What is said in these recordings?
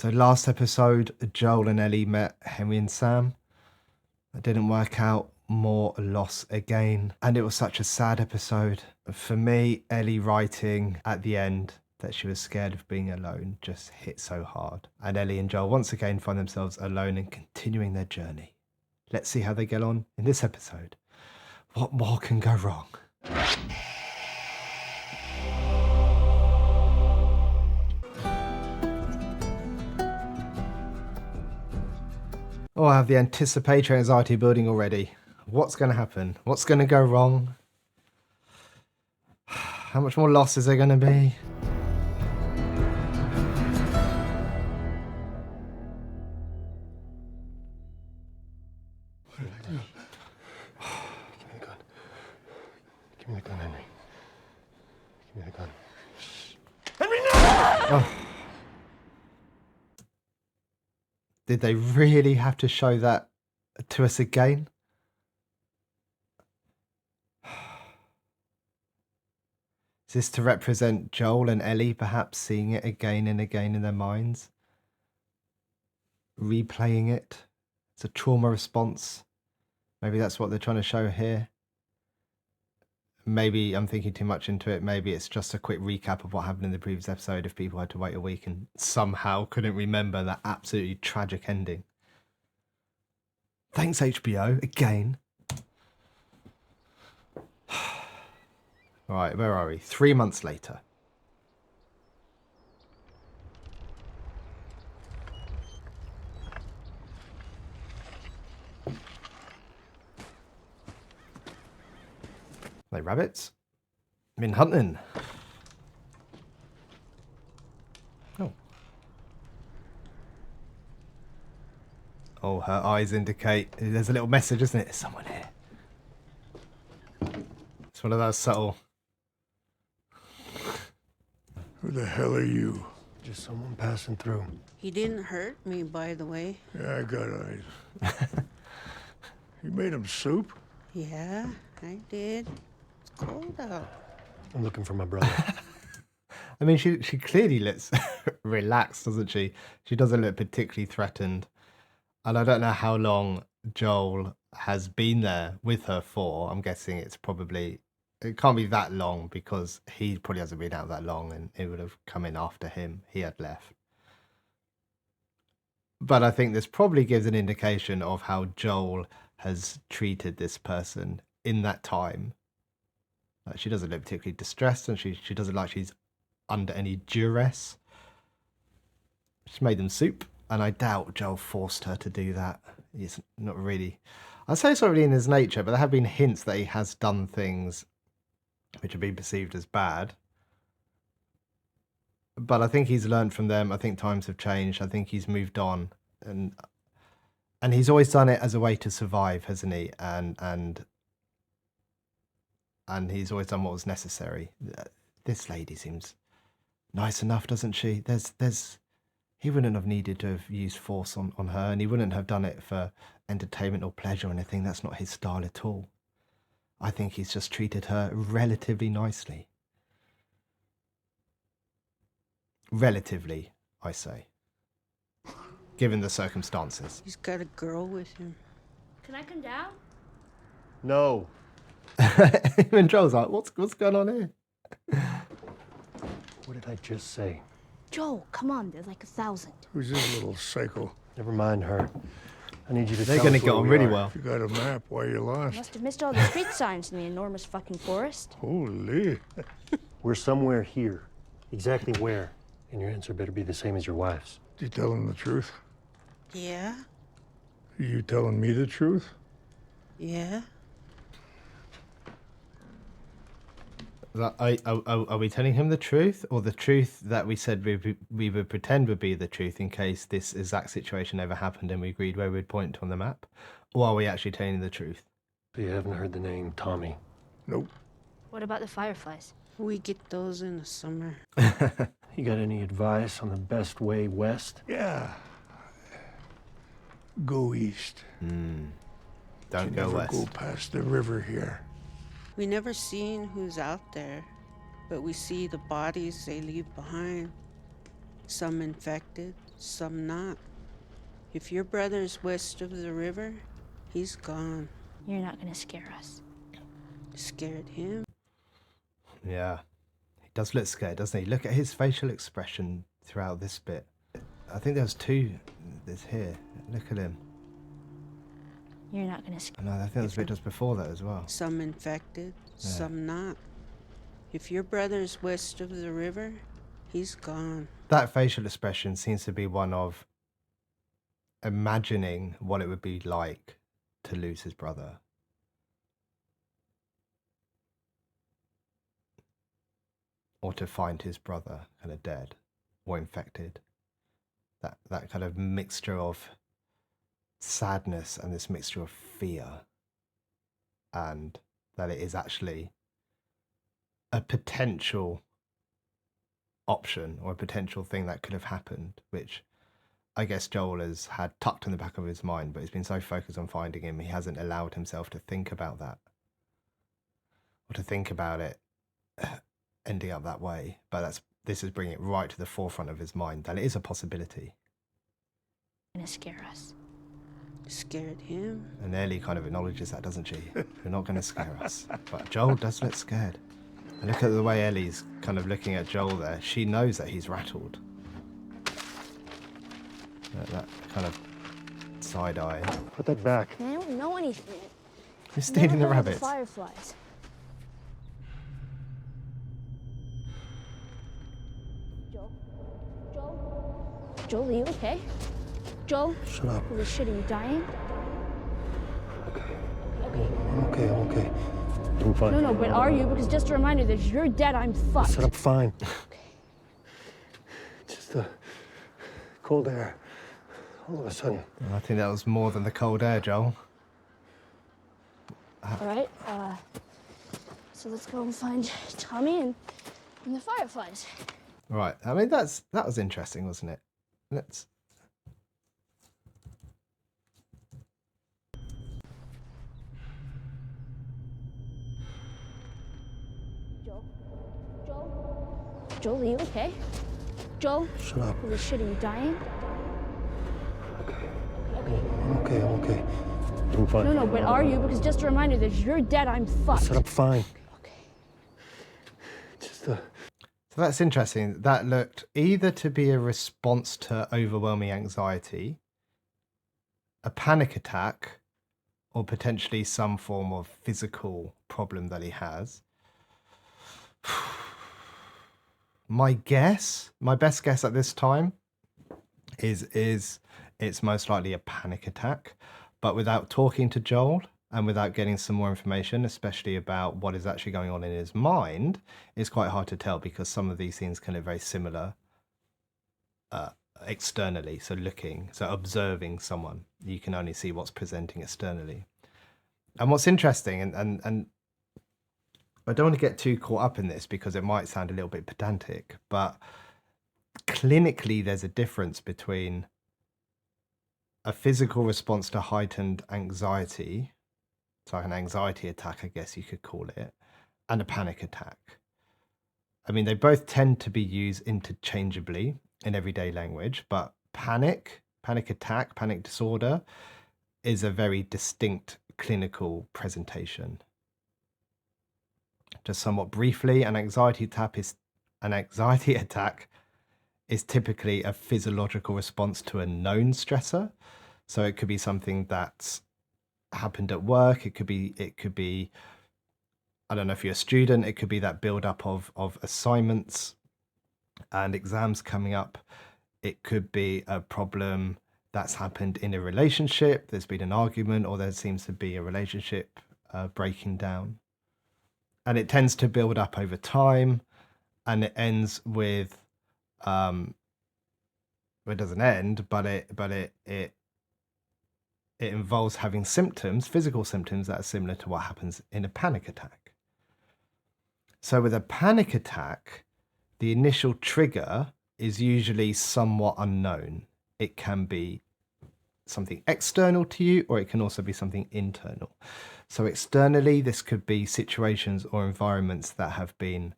So last episode, Joel and Ellie met Henry and Sam. It didn't work out. More loss again. And it was such a sad episode. For me, Ellie writing at the end that she was scared of being alone just hit so hard. And Ellie and Joel once again find themselves alone and continuing their journey. Let's see how they get on in this episode. What more can go wrong? Oh, I have the anticipatory anxiety building already. What's going to happen? What's going to go wrong? How much more loss is there going to be? What did I do? Give me the gun. Give me the gun, Henry. Give me the gun. Henry, no! Oh. Did they really have to show that to us again? Is this to represent Joel and Ellie perhaps seeing it again and again in their minds? Replaying it? It's a trauma response. Maybe that's what they're trying to show here. Maybe I'm thinking too much into it. Maybe it's just a quick recap of what happened in the previous episode if people had to wait a week and somehow couldn't remember that absolutely tragic ending. Thanks, HBO, again. Right, where are we? 3 months later. They rabbits? Been hunting. Oh. Oh, her eyes indicate there's a little message, isn't it? There's someone here. It's one of those subtle. Who the hell are you? Just someone passing through. He didn't hurt me, by the way. Yeah, I got eyes. You made him soup? Yeah, I did. It's cold out. I'm looking for my brother. I mean, she clearly looks relaxed, doesn't she? She doesn't look particularly threatened. And I don't know how long Joel has been there with her for. I'm guessing it can't be that long because he probably hasn't been out that long and it would have come in after him. He had left. But I think this probably gives an indication of how Joel has treated this person in that time. Like, she doesn't look particularly distressed and she doesn't like she's under any duress. She made them soup, and I doubt Joel forced her to do that. It's not really... I'd say it's not really in his nature, but there have been hints that he has done things which have been perceived as bad. But I think he's learned from them. I think times have changed. I think he's moved on. And he's always done it as a way to survive, hasn't he? And he's always done what was necessary. This lady seems nice enough, doesn't she? He wouldn't have needed to have used force on her, and he wouldn't have done it for entertainment or pleasure or anything. That's not his style at all. I think he's just treated her relatively nicely. Relatively, I say. Given the circumstances. He's got a girl with him. Can I come down? No. Even Joel's like, what's going on here? What did I just say? Joel, come on, there's like 1,000. Who's this little psycho? Never mind her. I need you to They're tell going to us get where on we really are. well. If you got a map, why you lost? Must have missed all the street signs in the enormous fucking forest. Holy. We're somewhere here. Exactly where? And your answer better be the same as your wife's. You telling the truth? Yeah? Are you telling me the truth? Yeah? Are we telling him the truth, or the truth that we said we would pretend would be the truth in case this exact situation ever happened and we agreed where we'd point on the map? Or are we actually telling the truth? So you haven't heard the name Tommy? Nope. What about the fireflies? We get those in the summer. You got any advice on the best way west? Yeah. Go east. Don't You go never west. go past the river here. We never seen who's out there, but we see the bodies they leave behind. Some infected, some not. If your brother's west of the river, he's gone. You're not gonna scare us. Scared him? Yeah. He does look scared, doesn't he? Look at his facial expression throughout this bit. I think there's two. There's here. Look at him. You're not gonna scare. No, I think there's a bit just before that as well. Some infected, some not. If your brother's west of the river, he's gone. That facial expression seems to be one of imagining what it would be like to lose his brother. Or to find his brother kind of dead or infected. That kind of mixture of sadness and this mixture of fear, and that it is actually a potential option or a potential thing that could have happened, which I guess Joel has had tucked in the back of his mind, but he's been so focused on finding him, he hasn't allowed himself to think about that or to think about it ending up that way. But this is bringing it right to the forefront of his mind that it is a possibility. Gonna scare us. Scared him? And Ellie kind of acknowledges that, doesn't she? You're not going to scare us. But Joel does look scared. And look at the way Ellie's kind of looking at Joel there. She knows that he's rattled. That kind of side eye. Put that back. I don't know anything. He's stealing the Never heard of rabbits. Fireflies. Joel? Joel? Joel, are you okay? Joel? Shut up. Holy shit, are you dying? I'm okay. I'm fine. No, but are you? Because just a reminder that if you're dead, I'm I fucked. said I'm fine. Just the cold air. All of a sudden. I think that was more than the cold air, Joel. All right, so let's go and find Tommy and the Fireflies. Right. I mean, that was interesting, wasn't it? Let's... Joel, are you okay? Joel? Shut up. Holy shit, are you dying? I'm okay. I'm fine. No, but are you? Because just a reminder that if you're dead, I'm I fucked. said I'm fine. Okay. Just the So that's interesting. That looked either to be a response to overwhelming anxiety, a panic attack, or potentially some form of physical problem that he has. My best guess at this time is it's most likely a panic attack, but without talking to Joel and without getting some more information, especially about what is actually going on in his mind, it's quite hard to tell because some of these things can look very similar externally. So observing someone, you can only see what's presenting externally. And what's interesting, and I don't want to get too caught up in this because it might sound a little bit pedantic, but clinically there's a difference between a physical response to heightened anxiety, so like an anxiety attack, I guess you could call it, and a panic attack. I mean, they both tend to be used interchangeably in everyday language, but panic attack, panic disorder is a very distinct clinical presentation. Just somewhat briefly, an anxiety attack is typically a physiological response to a known stressor. So it could be something that's happened at work. It could be, I don't know if you're a student, it could be that build up of assignments and exams coming up. It could be a problem that's happened in a relationship. There's been an argument, or there seems to be a relationship breaking down. And it tends to build up over time, and it ends with, it doesn't end, but it involves having symptoms, physical symptoms that are similar to what happens in a panic attack. So with a panic attack, the initial trigger is usually somewhat unknown. It can be something external to you, or it can also be something internal. So externally, this could be situations or environments that have been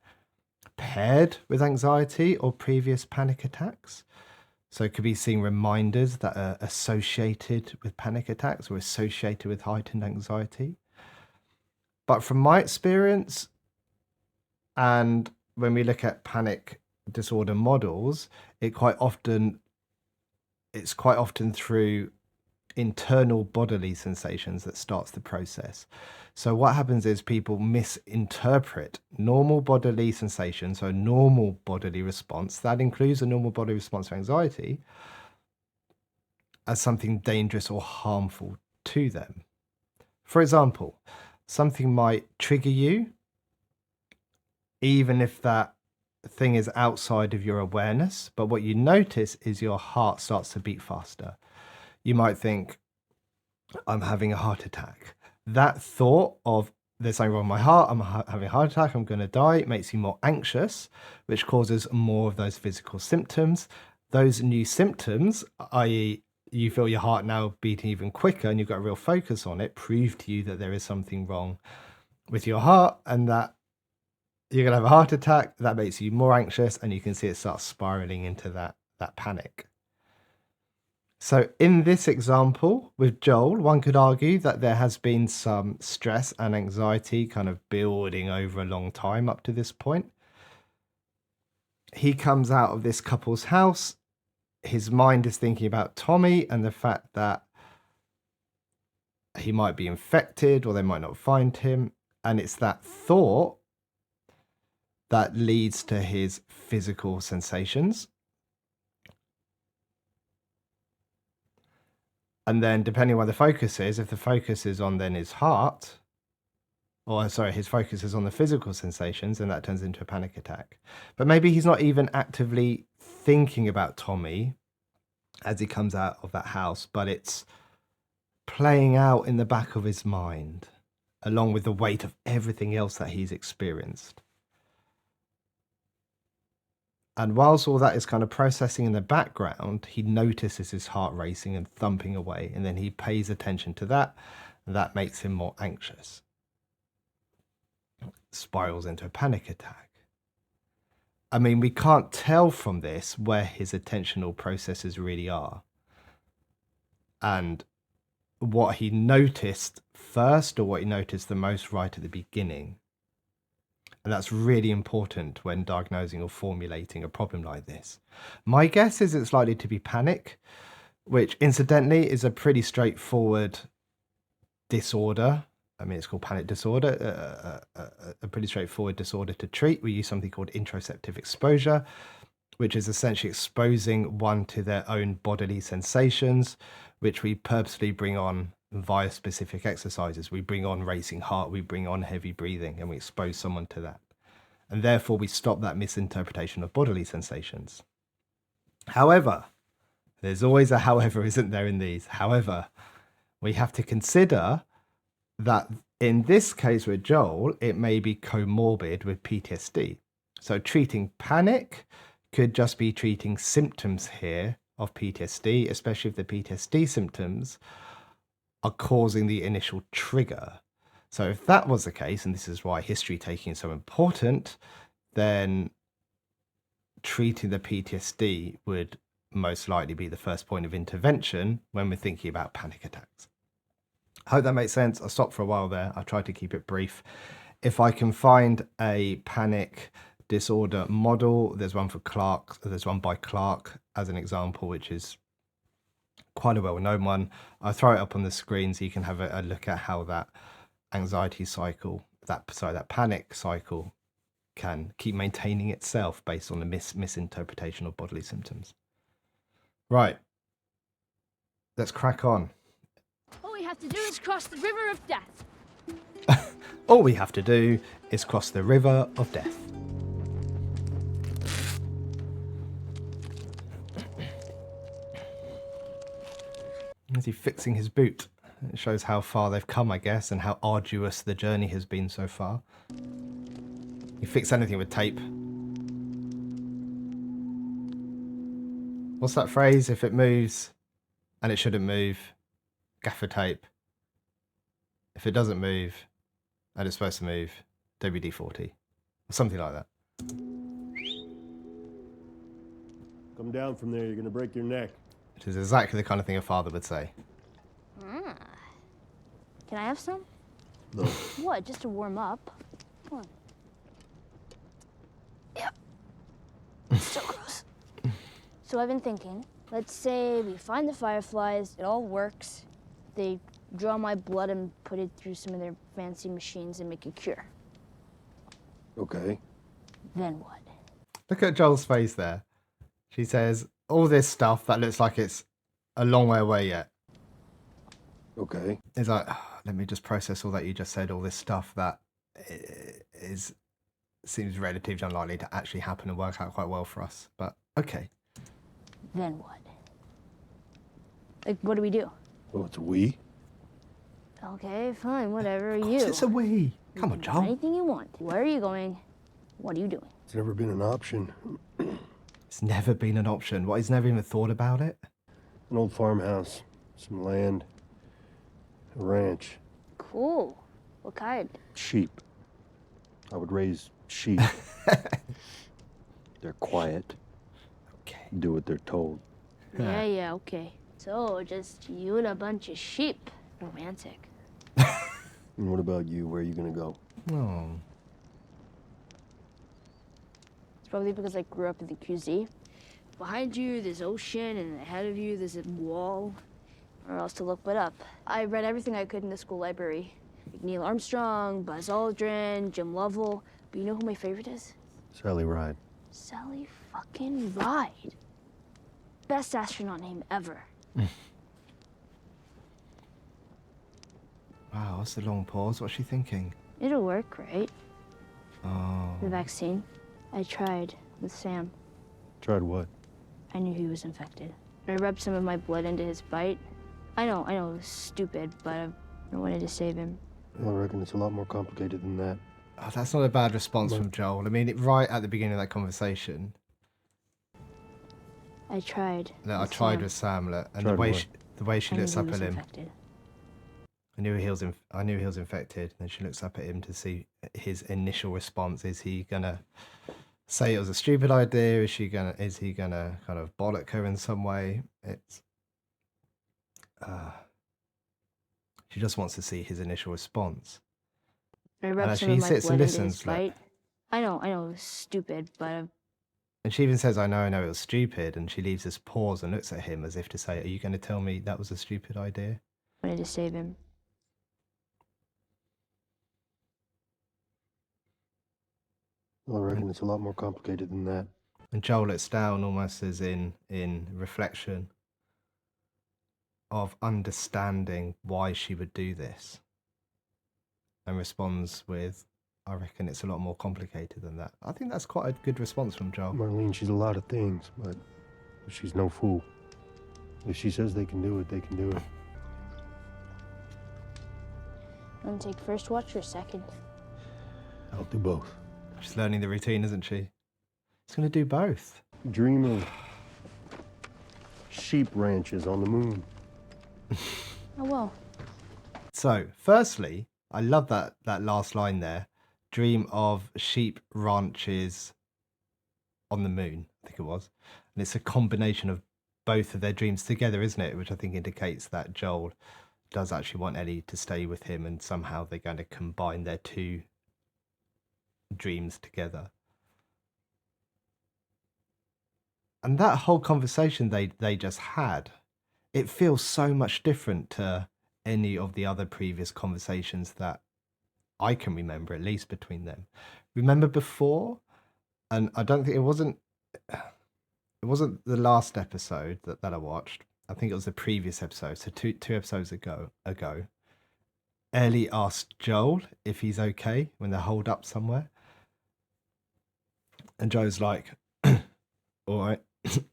paired with anxiety or previous panic attacks. So it could be seeing reminders that are associated with panic attacks or associated with heightened anxiety. But from my experience, and when we look at panic disorder models, it's quite often through internal bodily sensations that starts the process. So what happens is people misinterpret normal bodily sensations, so normal bodily response, that includes a normal bodily response to anxiety, as something dangerous or harmful to them. For example, something might trigger you, even if that thing is outside of your awareness, but what you notice is your heart starts to beat faster. You might think, I'm having a heart attack. That thought of there's something wrong with my heart, I'm having a heart attack, I'm going to die, it makes you more anxious, which causes more of those physical symptoms. Those new symptoms, i.e., you feel your heart now beating even quicker and you've got a real focus on it, prove to you that there is something wrong with your heart and that you're going to have a heart attack. That makes you more anxious, and you can see it starts spiraling into that panic. So in this example with Joel, one could argue that there has been some stress and anxiety kind of building over a long time up to this point. He comes out of this couple's house. His mind is thinking about Tommy and the fact that he might be infected or they might not find him. And it's that thought that leads to his physical sensations. And then depending on where the focus is, if the focus is on then his heart, or sorry, his focus is on the physical sensations, then that turns into a panic attack. But maybe he's not even actively thinking about Tommy as he comes out of that house, but it's playing out in the back of his mind, along with the weight of everything else that he's experienced. And whilst all that is kind of processing in the background, he notices his heart racing and thumping away, and then he pays attention to that, and that makes him more anxious. Spirals into a panic attack. I mean, we can't tell from this where his attentional processes really are. And what he noticed first, or what he noticed the most right at the beginning. And that's really important when diagnosing or formulating a problem like this. My guess is it's likely to be panic, which incidentally is a pretty straightforward disorder. I mean, it's called panic disorder, a pretty straightforward disorder to treat. We use something called interoceptive exposure, which is essentially exposing one to their own bodily sensations, which we purposely bring on via specific exercises. We bring on racing heart, we bring on heavy breathing, and we expose someone to that. And therefore, we stop that misinterpretation of bodily sensations. However, there's always a however, isn't there, in these? However, we have to consider that in this case with Joel, it may be comorbid with PTSD. So treating panic could just be treating symptoms here of PTSD, especially if the PTSD symptoms are causing the initial trigger. So if that was the case, and this is why history taking is so important, then treating the PTSD would most likely be the first point of intervention when we're thinking about panic attacks. I hope that makes sense. I'll stop for a while there. I tried to keep it brief. If I can find a panic disorder model, there's one by Clark as an example, which is quite a well-known one. I'll throw it up on the screen so you can have a look at how that anxiety cycle, that panic cycle can keep maintaining itself based on the misinterpretation of bodily symptoms. Right. Let's crack on. All we have to do is cross the river of death. All we have to do is cross the river of death. Is he fixing his boot? It shows how far they've come, I guess, and how arduous the journey has been so far. You fix anything with tape. What's that phrase? If it moves and it shouldn't move, gaffer tape. If it doesn't move and it's supposed to move, WD-40. Or something like that. Come down from there, you're gonna break your neck. Which is exactly the kind of thing a father would say. Ah. Can I have some? No. What? Just to warm up? Come on. Yep. So gross. So I've been thinking, let's say we find the fireflies, it all works. They draw my blood and put it through some of their fancy machines and make a cure. Okay. Then what? Look at Joel's face there. She says, all this stuff that looks like it's a long way away yet. Okay. It's like, let me just process all that you just said, all this stuff that seems relatively unlikely to actually happen and work out quite well for us. But okay. Then what? Like, what do we do? Oh, it's a we? Okay, fine, whatever. Of course You. it's a we. Come on, You can do Joel. anything you want. Where are you going? What are you doing? It's never been an option. It's never been an option. What, he's never even thought about it? An old farmhouse, some land, a ranch, Cool. What kind? sheep. I would raise sheep. They're quiet, Okay. do what they're told. Yeah, okay. So, just you and a bunch of sheep. Romantic. And what about you? Where are you gonna go? Oh. It's probably because I grew up in the QZ. Behind you, there's ocean, and ahead of you, there's a wall. Or else to look but up. I read everything I could in the school library. Like Neil Armstrong, Buzz Aldrin, Jim Lovell. But you know who my favorite is? Sally Ride. Sally fucking Ride. Best astronaut name ever. Wow, what's the long pause? What's she thinking? It'll work, right? Oh. The vaccine. I tried with Sam. Tried what? I knew he was infected. I rubbed some of my blood into his bite. I know, it was stupid, but I wanted to save him. Well, I reckon it's a lot more complicated than that. Oh, that's not a bad response from Joel. I mean, right at the beginning of that conversation, I tried. that I with tried Sam. with Samlet, and Tried what? the way she I knew looks he up was at him. infected. I knew he was infected. And she looks up at him to see his initial response. Is he gonna say it was a stupid idea? Is he gonna kind of bollock her in some way? She just wants to see his initial response. I rubbed actually, some of he my sits and blood into his listens, like- bite. I know, it was stupid, but I And she even says, I know, it was stupid. And she leaves this pause and looks at him as if to say, are you going to tell me that was a stupid idea? wanted to save him. Well, I reckon it's a lot more complicated than that. And Joel looks down almost as in reflection of understanding why she would do this. And responds with, I reckon it's a lot more complicated than that. I think that's quite a good response from Joel. Marlene, she's a lot of things, but she's no fool. If she says they can do it, they can do it. Want to take first watch or second? I'll do both. She's learning the routine, isn't she? She's going to do both. Dream of sheep ranches on the moon. Oh, well. So, firstly, I love that last line there. Dream of sheep ranches on the moon, I think it was. And it's a combination of both of their dreams together, isn't it? Which I think indicates that Joel does actually want Ellie to stay with him, and somehow they're going to combine their two dreams together. And that whole conversation they just had, it feels so much different to any of the other previous conversations that I can remember, at least between them. Remember before, and I don't think it wasn't the last episode that I watched. I think it was the previous episode, so two episodes ago. Ellie asked Joel if he's okay when they're holed up somewhere, and Joe's like, "All right,"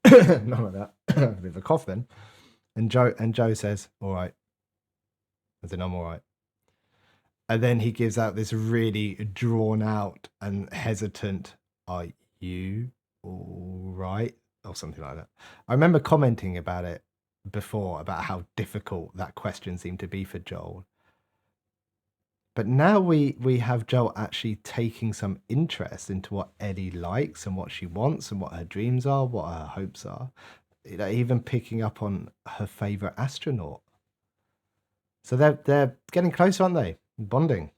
not like that. A bit of a cough then, and Joe says, "All right," as in I'm all right. And then he gives out this really drawn out and hesitant, "Are you all right?" or something like that. I remember commenting about it before, about how difficult that question seemed to be for Joel. But now we have Joel actually taking some interest into what Ellie likes and what she wants and what her dreams are, what her hopes are. You know, even picking up on her favorite astronaut. So they're getting closer, aren't they? Bonding.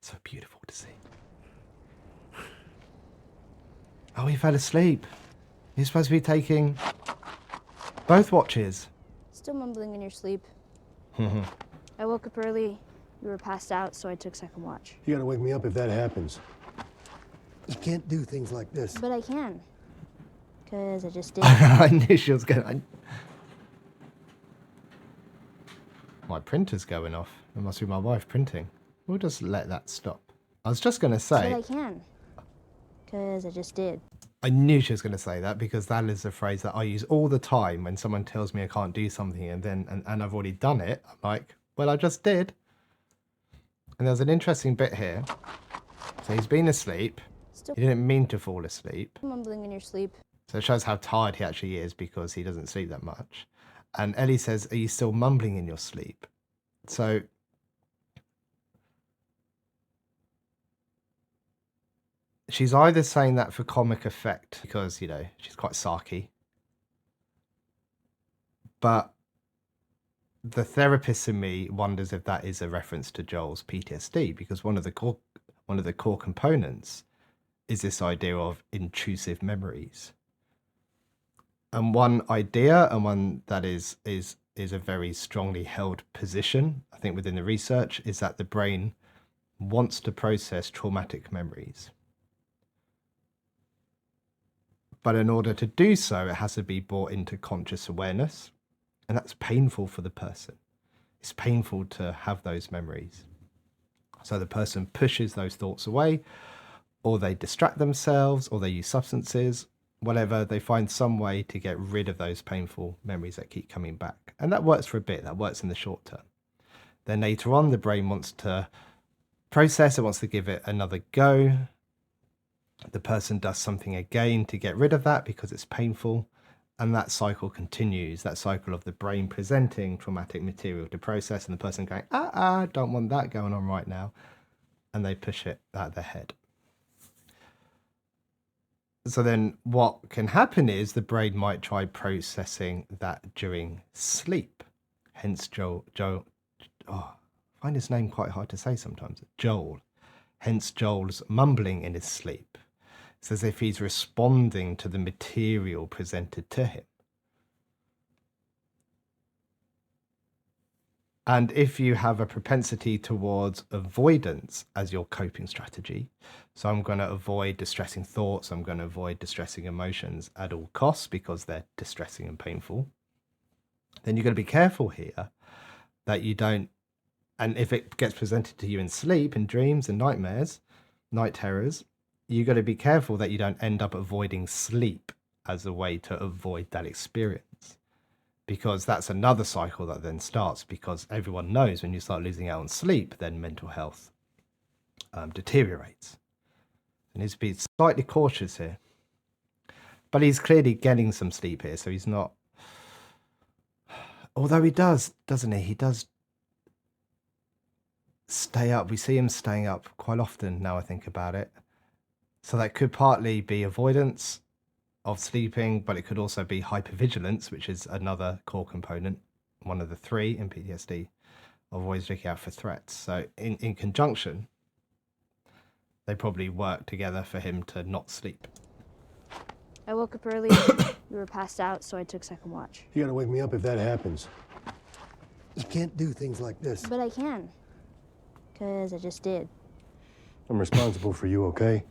So beautiful to see. Oh, he fell asleep. He's supposed to be taking both watches. Still mumbling in your sleep. I woke up early. You were passed out, so I took second watch. You gotta wake me up if that happens. You can't do things like this. But I can. Because I just did. I knew she was going. My printer's going off. It must be my wife printing. We'll just let that stop. I was just going to say. But I can. Because I just did. I knew she was going to say that because that is a phrase that I use all the time when someone tells me I can't do something and I've already done it. I'm like, well, I just did. And there's an interesting bit here. So he's been asleep. Still He didn't mean to fall asleep. mumbling in your sleep. So it shows how tired he actually is because he doesn't sleep that much. And Ellie says, are you still mumbling in your sleep? So she's either saying that for comic effect because, you know, she's quite sarky. But the therapist in me wonders if that is a reference to Joel's PTSD, because one of the core components is this idea of intrusive memories. And one idea, and one that is a very strongly held position, I think, within the research, is that the brain wants to process traumatic memories. But in order to do so, it has to be brought into conscious awareness. And that's painful for the person. It's painful to have those memories. So the person pushes those thoughts away, or they distract themselves, or they use substances, whatever. They find some way to get rid of those painful memories that keep coming back. And that works for a bit. That works in the short term. Then later on, the brain wants to process. It wants to give it another go. The person does something again to get rid of that because it's painful. And that cycle continues, that cycle of the brain presenting traumatic material to process and the person going, don't want that going on right now. And they push it out of their head. So then what can happen is the brain might try processing that during sleep. Hence I find his name quite hard to say sometimes, Joel. Hence Joel's mumbling in his sleep. It's as if he's responding to the material presented to him. And if you have a propensity towards avoidance as your coping strategy, so I'm going to avoid distressing thoughts, I'm going to avoid distressing emotions at all costs because they're distressing and painful, then you're going to be careful here that you don't, and if it gets presented to you in sleep, in dreams and nightmares, night terrors, you got to be careful that you don't end up avoiding sleep as a way to avoid that experience, because that's another cycle that then starts, because everyone knows when you start losing out on sleep, then mental health deteriorates. And he's being slightly cautious here, but he's clearly getting some sleep here. So he's not, although he does, doesn't he? He does stay up. We see him staying up quite often now I think about it. So that could partly be avoidance of sleeping, but it could also be hypervigilance, which is another core component, one of the three in PTSD, of always looking out for threats. So in conjunction, they probably work together for him to not sleep. I woke up early. You were passed out, so I took second watch. You gotta wake me up if that happens. You can't do things like this. But I can. Because I just did. I'm responsible for you, okay?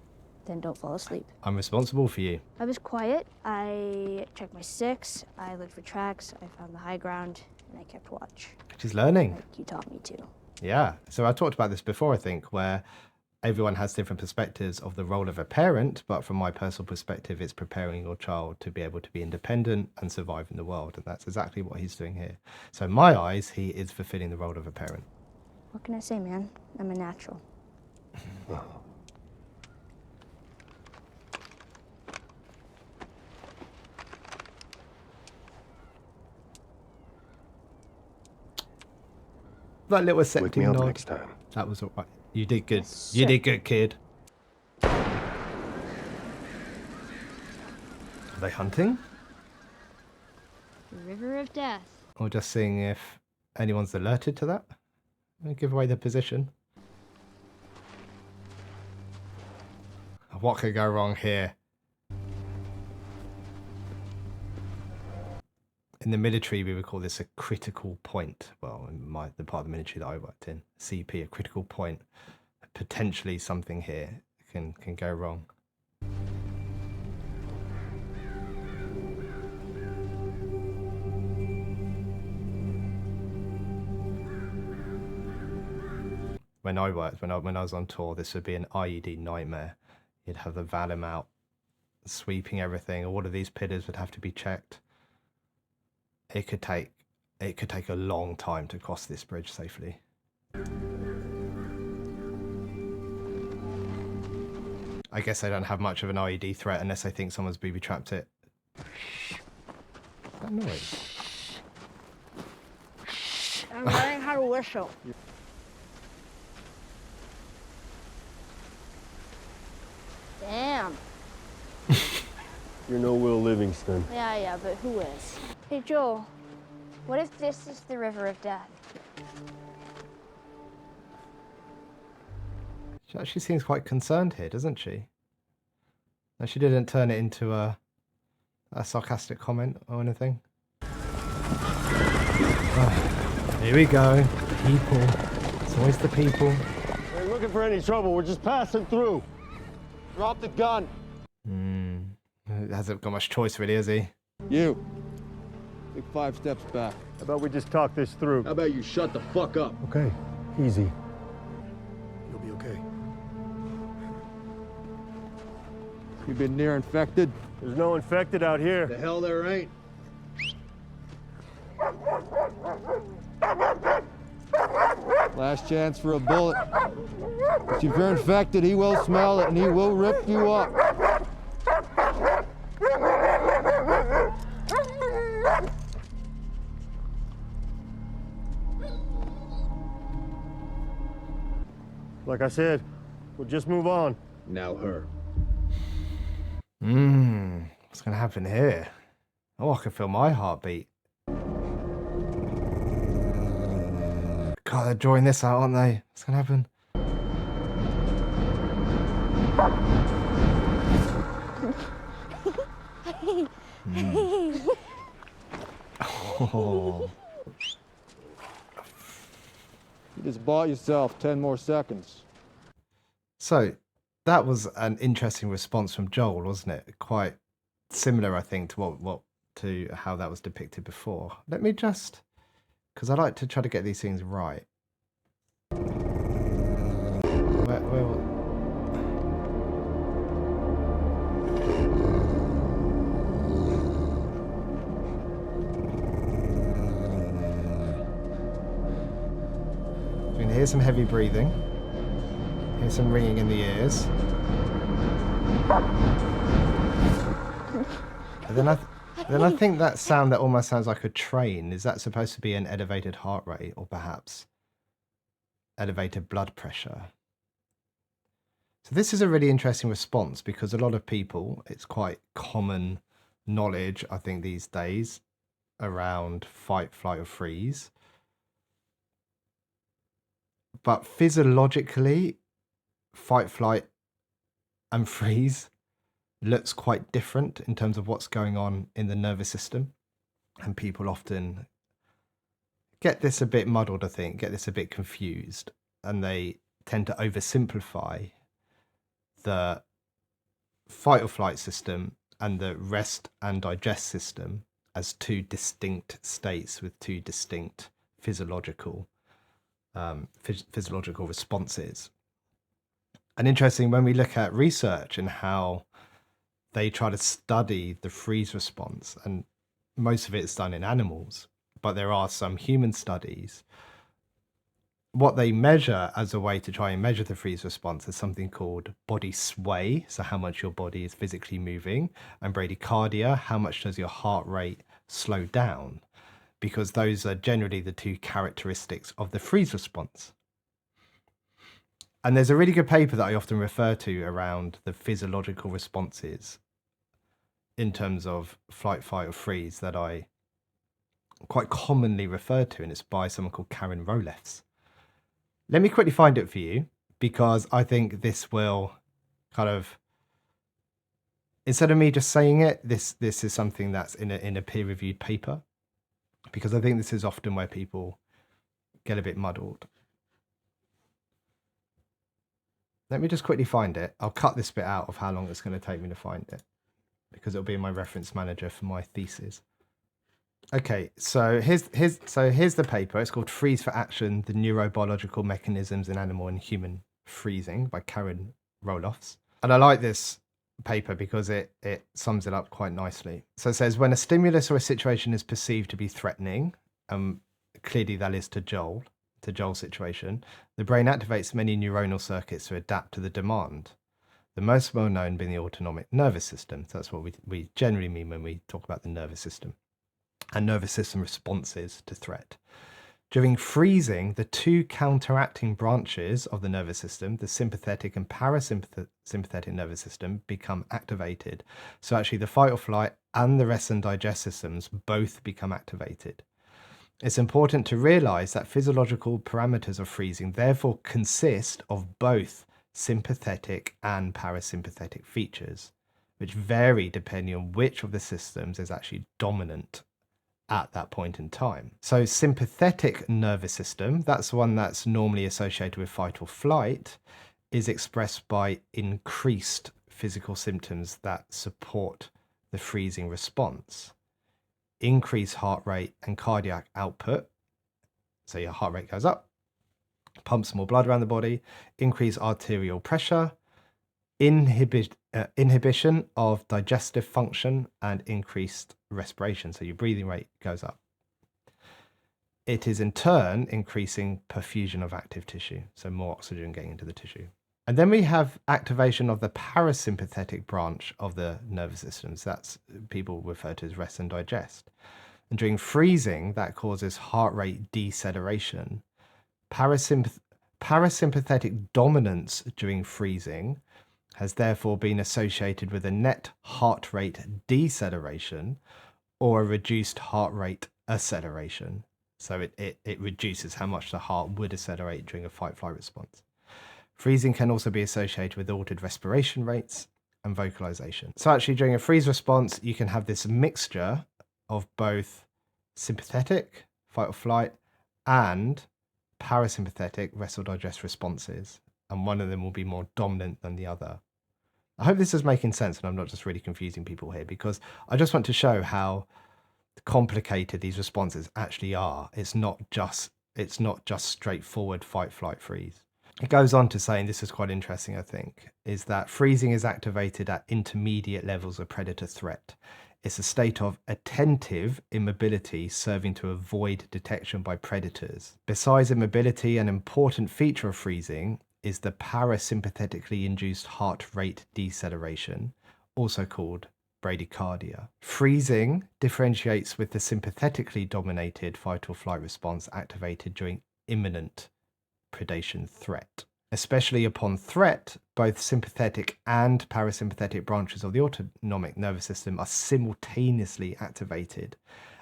Then don't fall asleep. I'm responsible for you. I was quiet. I checked my sticks. I looked for tracks. I found the high ground, and I kept watch. She's learning. Like you taught me to. Yeah. So I talked about this before, I think, where everyone has different perspectives of the role of a parent, but from my personal perspective, it's preparing your child to be able to be independent and survive in the world. And that's exactly what he's doing here. So in my eyes, he is fulfilling the role of a parent. What can I say, man? I'm a natural. That little Wake me accepting up nod. next time. That was all right. You did good. Yes, You sir. did good, kid. Are they hunting? The River of Death. Or just seeing if anyone's alerted to that? Don't give away their position. What could go wrong here? In the military, we would call this a critical point. Well, in the part of the military that I worked in, CP, a critical point. Potentially something here can go wrong. When I worked, when I was on tour, this would be an IED nightmare. You'd have the Valim out, sweeping everything. All of these pillars would have to be checked. It could take a long time to cross this bridge safely. I guess they don't have much of an IED threat unless they think someone's booby trapped it. That noise. I'm learning how to whistle. Damn. You're no Will Livingston. Yeah, but who is? Hey, Joel, what if this is the River of Death? She actually seems quite concerned here, doesn't she? No, she didn't turn it into a sarcastic comment or anything. Oh, here we go. People. It's always the people. We ain't looking for any trouble. We're just passing through. Drop the gun. He hasn't got much choice, really, has he? You. Take 5 steps back. How about we just talk this through? How about you shut the fuck up? Okay, easy. You'll be okay. You been near infected? There's no infected out here. The hell there ain't. Last chance for a bullet. If you're infected, he will smell it and he will rip you up. Like I said, we'll just move on. Now her. What's going to happen here? Oh, I can feel my heartbeat. God, they're drawing this out, aren't they? What's going to happen? Oh. You just bought yourself 10 more seconds. So, that was an interesting response from Joel, wasn't it? Quite similar, I think, to to how that was depicted before. Let me just, because I like to try to get these things right. Where I mean, here's some heavy breathing. Here's some ringing in the ears. And then I think that sound that almost sounds like a train, is that supposed to be an elevated heart rate or perhaps elevated blood pressure? So this is a really interesting response because a lot of people, it's quite common knowledge, I think, these days around fight, flight, or freeze. But physiologically, fight, flight, and freeze looks quite different in terms of what's going on in the nervous system. And people often get this a bit muddled, I think, get this a bit confused. And they tend to oversimplify the fight or flight system and the rest and digest system as two distinct states with two distinct physiological responses. And interesting, when we look at research and how they try to study the freeze response, and most of it is done in animals, but there are some human studies. What they measure as a way to try and measure the freeze response is something called body sway, so how much your body is physically moving, and bradycardia, how much does your heart rate slow down. because those are generally the two characteristics of the freeze response. And there's a really good paper that I often refer to around the physiological responses in terms of flight, fight, or freeze that I quite commonly refer to, and it's by someone called Karen Rolefs. Let me quickly find it for you, because I think this will kind of, instead of me just saying it, this is something that's in a peer-reviewed paper, because I think this is often where people get a bit muddled. Let me just quickly find it. I'll cut this bit out of how long it's going to take me to find it, because it'll be in my reference manager for my thesis. Okay, so here's the paper. It's called Freeze for Action, the Neurobiological Mechanisms in Animal and Human Freezing by Karen Rolofs. And I like this paper because it sums it up quite nicely. So it says, when a stimulus or a situation is perceived to be threatening, clearly that is to Joel's situation, the brain activates many neuronal circuits to adapt to the demand. The most well-known being the autonomic nervous system. So that's what we generally mean when we talk about the nervous system and nervous system responses to threat. During freezing, the two counteracting branches of the nervous system, the sympathetic and parasympathetic nervous system, become activated. So actually the fight or flight and the rest and digest systems both become activated. It's important to realize that physiological parameters of freezing therefore consist of both sympathetic and parasympathetic features, which vary depending on which of the systems is actually dominant at that point in time. So sympathetic nervous system, that's one that's normally associated with fight or flight, is expressed by increased physical symptoms that support the freezing response. Increased heart rate and cardiac output, so your heart rate goes up, pumps more blood around the body, increased arterial pressure, inhibition of digestive function, and increased respiration, so your breathing rate goes up. It is in turn increasing perfusion of active tissue, so more oxygen getting into the tissue. And then we have activation of the parasympathetic branch of the nervous systems. That's people refer to as rest and digest. And during freezing, that causes heart rate deceleration. Parasympathetic dominance during freezing has therefore been associated with a net heart rate deceleration or a reduced heart rate acceleration. So it reduces how much the heart would accelerate during a fight-flight response. Freezing can also be associated with altered respiration rates and vocalization. So actually during a freeze response, you can have this mixture of both sympathetic, fight or flight, and parasympathetic, rest or digest responses. And one of them will be more dominant than the other. I hope this is making sense and I'm not just really confusing people here, because I just want to show how complicated these responses actually are. It's not just straightforward fight, flight, freeze. It goes on to say, and this is quite interesting, I think, is that freezing is activated at intermediate levels of predator threat. It's a state of attentive immobility serving to avoid detection by predators. Besides immobility, an important feature of freezing is the parasympathetically induced heart rate deceleration, also called bradycardia. Freezing differentiates with the sympathetically dominated fight or flight response activated during imminent predation threat. Especially upon threat, both sympathetic and parasympathetic branches of the autonomic nervous system are simultaneously activated,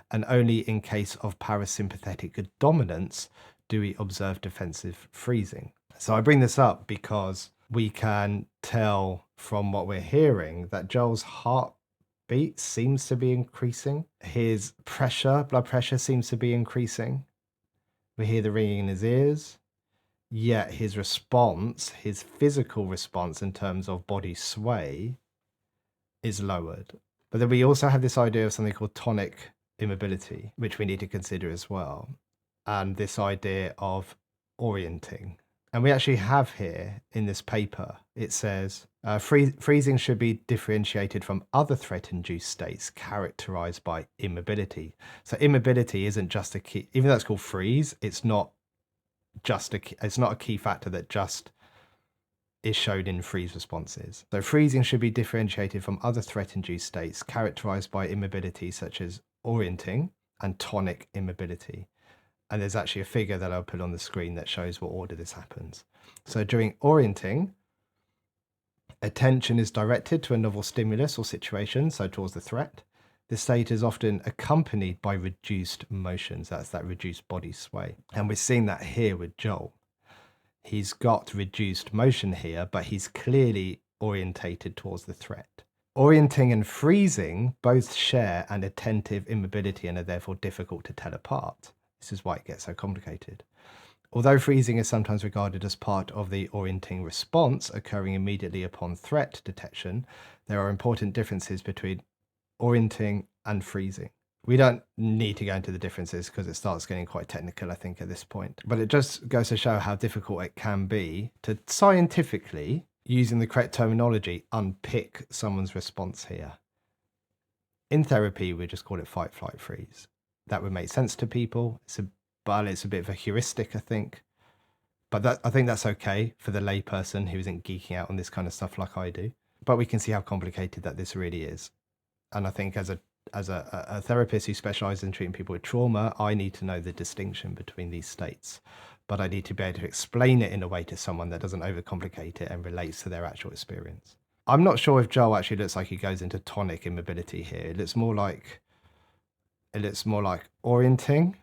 and only in case of parasympathetic dominance do we observe defensive freezing. So I bring this up because we can tell from what we're hearing that Joel's heartbeat seems to be increasing. His blood pressure seems to be increasing. We hear the ringing in his ears. Yet his response, his physical response in terms of body sway, is lowered. But then we also have this idea of something called tonic immobility, which we need to consider as well. And this idea of orienting. And we actually have here in this paper, it says, freezing should be differentiated from other threat-induced states characterized by immobility. So immobility isn't just a key, even though it's called freeze, it's not a key factor that just is shown in freeze responses. So freezing should be differentiated from other threat-induced states characterized by immobility, such as orienting, and tonic immobility. And there's actually a figure that I'll put on the screen that shows what order this happens. So during orienting, attention is directed to a novel stimulus or situation, so towards the threat. This state is often accompanied by reduced motions. That's that reduced body sway. And we're seeing that here with Joel. He's got reduced motion here, but he's clearly orientated towards the threat. Orienting and freezing both share an attentive immobility and are therefore difficult to tell apart. This is why it gets so complicated. Although freezing is sometimes regarded as part of the orienting response occurring immediately upon threat detection, there are important differences between orienting and freezing. We don't need to go into the differences because it starts getting quite technical, I think, at this point. But it just goes to show how difficult it can be to scientifically, using the correct terminology, unpick someone's response here. In therapy, we just call it fight, flight, freeze. That would make sense to people. It's a bit of a heuristic, I think. But I think that's okay for the layperson who isn't geeking out on this kind of stuff like I do. But we can see how complicated that this really is. And I think as a therapist who specializes in treating people with trauma, I need to know the distinction between these states. But I need to be able to explain it in a way to someone that doesn't overcomplicate it and relates to their actual experience. I'm not sure if Joel actually looks like he goes into tonic immobility here. It looks more like orienting,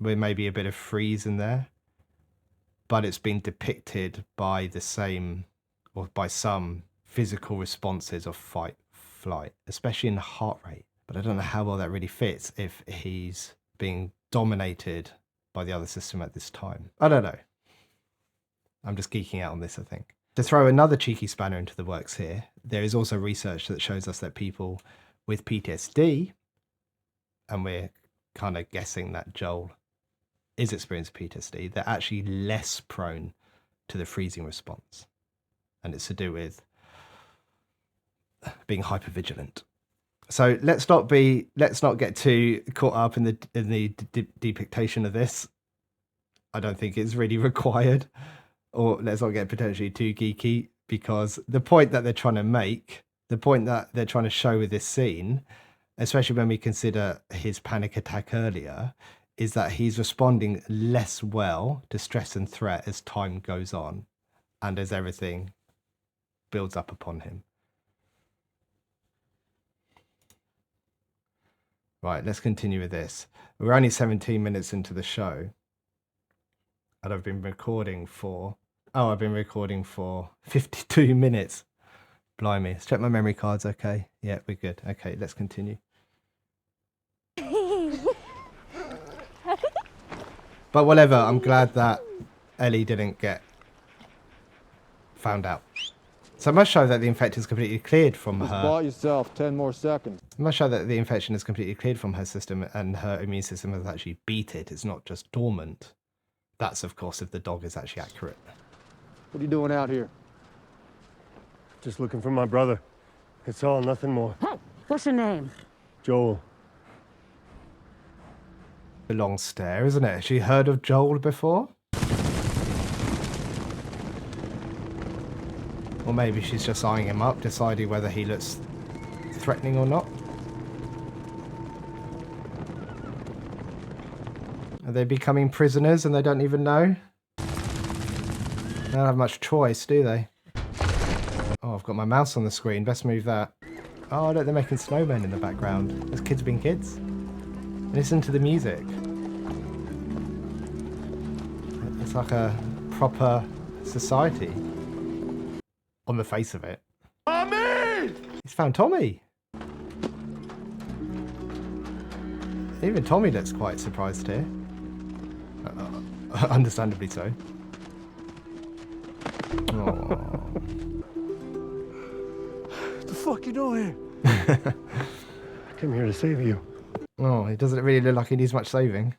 with maybe a bit of freeze in there. But it's been depicted by the same, or by some physical responses of fight, flight, especially in the heart rate. But I don't know how well that really fits if he's being dominated by the other system at this time. I don't know. I'm just geeking out on this, I think. To throw another cheeky spanner into the works here, there is also research that shows us that people with PTSD, and we're kind of guessing that Joel is experiencing PTSD, they're actually less prone to the freezing response. And it's to do with being hypervigilant. So let's not get too caught up in the depiction of this. I don't think it's really required. Or let's not get potentially too geeky, because the point that they're trying to make, the point that they're trying to show with this scene, especially when we consider his panic attack earlier, is that he's responding less well to stress and threat as time goes on and as everything builds up upon him. Right, let's continue with this. We're only 17 minutes into the show. And I've been recording for 52 minutes. Blimey. Let's check my memory cards. Okay. Yeah, we're good. Okay, let's continue. But whatever, I'm glad that Ellie didn't get found out. So it must show that the infection is completely cleared from Just her. bought yourself 10 more seconds. It must show that the infection is completely cleared from her system and her immune system has actually beat it. It's not just dormant. That's, of course, if the dog is actually accurate. What are you doing out here? Just looking for my brother. It's all, nothing more. What's your name? Joel. A long stare, isn't it? Has she heard of Joel before? Or maybe she's just eyeing him up, deciding whether he looks threatening or not. Are they becoming prisoners and they don't even know? They don't have much choice, do they? Oh, I've got my mouse on the screen. Best move that. Oh, look, they're making snowmen in the background. There's kids being kids. Listen to the music. It's like a proper society. On the face of it. Tommy! He's found Tommy. Even Tommy looks quite surprised here. Understandably so. What the fuck you doing here? I came here to save you. Oh, he doesn't really look like he needs much saving.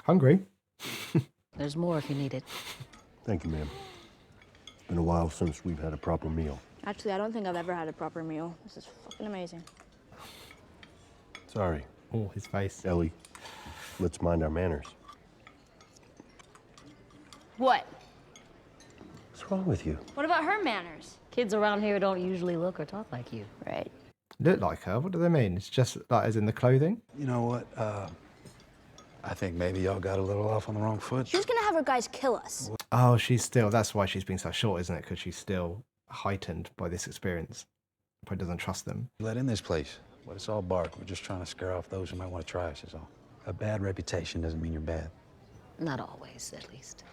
Hungry? There's more if you need it. Thank you, ma'am. It's been a while since we've had a proper meal. Actually, I don't think I've ever had a proper meal. This is fucking amazing. Sorry, Oh, his face. Ellie. Let's mind our manners. What? It's What's wrong with you? What about her manners? Kids around here don't usually look or talk like you. Right. Look like her? What do they mean? It's just like as in the clothing? You know what? I think maybe y'all got a little off on the wrong foot. She's gonna have her guys kill us. Oh, that's why she's been so short, isn't it? Because she's still heightened by this experience. Probably doesn't trust them. Let in this place, but it's all bark. We're just trying to scare off those who might want to try us, is all. A bad reputation doesn't mean you're bad. Not always, at least.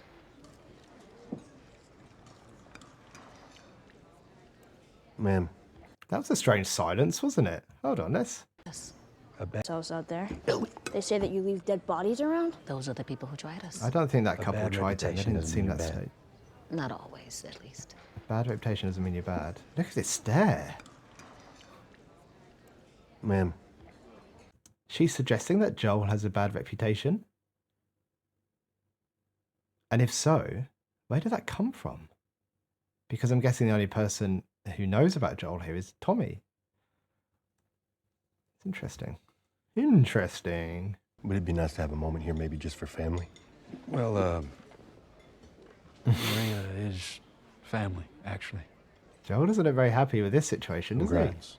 Ma'am. That was a strange silence, wasn't it? Hold on, let's... Yes. A bad, So out there. They say that you leave dead bodies around? Those are the people who tried us. I don't think that A couple bad tried it. They reputation didn't doesn't seem mean that you're bad. state. Not always, at least. Bad reputation doesn't mean you're bad. Look at it stare. Ma'am. She's suggesting that Joel has a bad reputation? And if so, where did that come from? Because I'm guessing the only person who knows about Joel here is Tommy. It's interesting. Interesting. Would it be nice to have a moment here, maybe just for family? well, Maria is family, actually. Joel doesn't look very happy with this situation, does Congrats.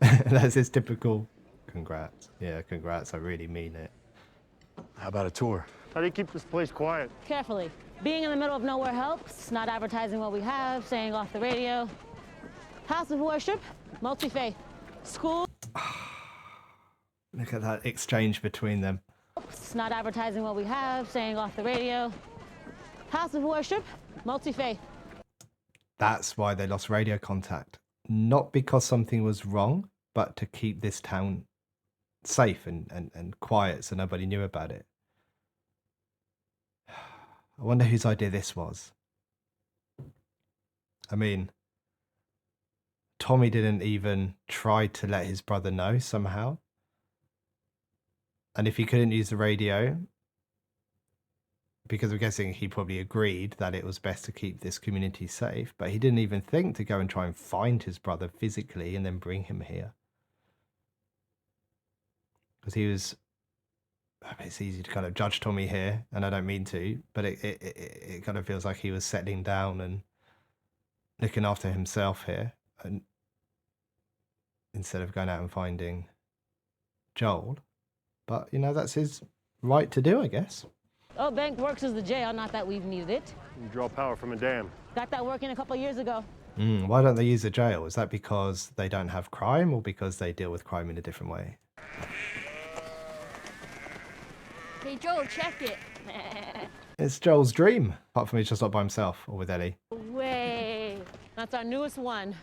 he? That's his typical congrats. Yeah, congrats. I really mean it. How about a tour? How do you keep this place quiet? Carefully. Being in the middle of nowhere helps. Not advertising what we have, saying off the radio. House of worship, multi-faith. School. Look at that exchange between them. Not advertising what we have, saying off the radio. House of worship, multi-faith. That's why they lost radio contact. Not because something was wrong, but to keep this town safe and quiet so nobody knew about it. I wonder whose idea this was. I mean, Tommy didn't even try to let his brother know somehow. And if he couldn't use the radio, because I'm guessing he probably agreed that it was best to keep this community safe, but he didn't even think to go and try and find his brother physically and then bring him here. Because he was, I mean, it's easy to kind of judge Tommy here, and I don't mean to, but it kind of feels like he was settling down and looking after himself here, and instead of going out and finding Joel. But, you know, that's his right to do, I guess. Oh, bank works as the jail, not that we've needed it. You draw power from a dam. Got that working a couple years ago. Why don't they use the jail? Is that because they don't have crime or because they deal with crime in a different way? Hey, Joel, check it. It's Joel's dream, apart from he's just not by himself or with Ellie. Way. That's our newest one.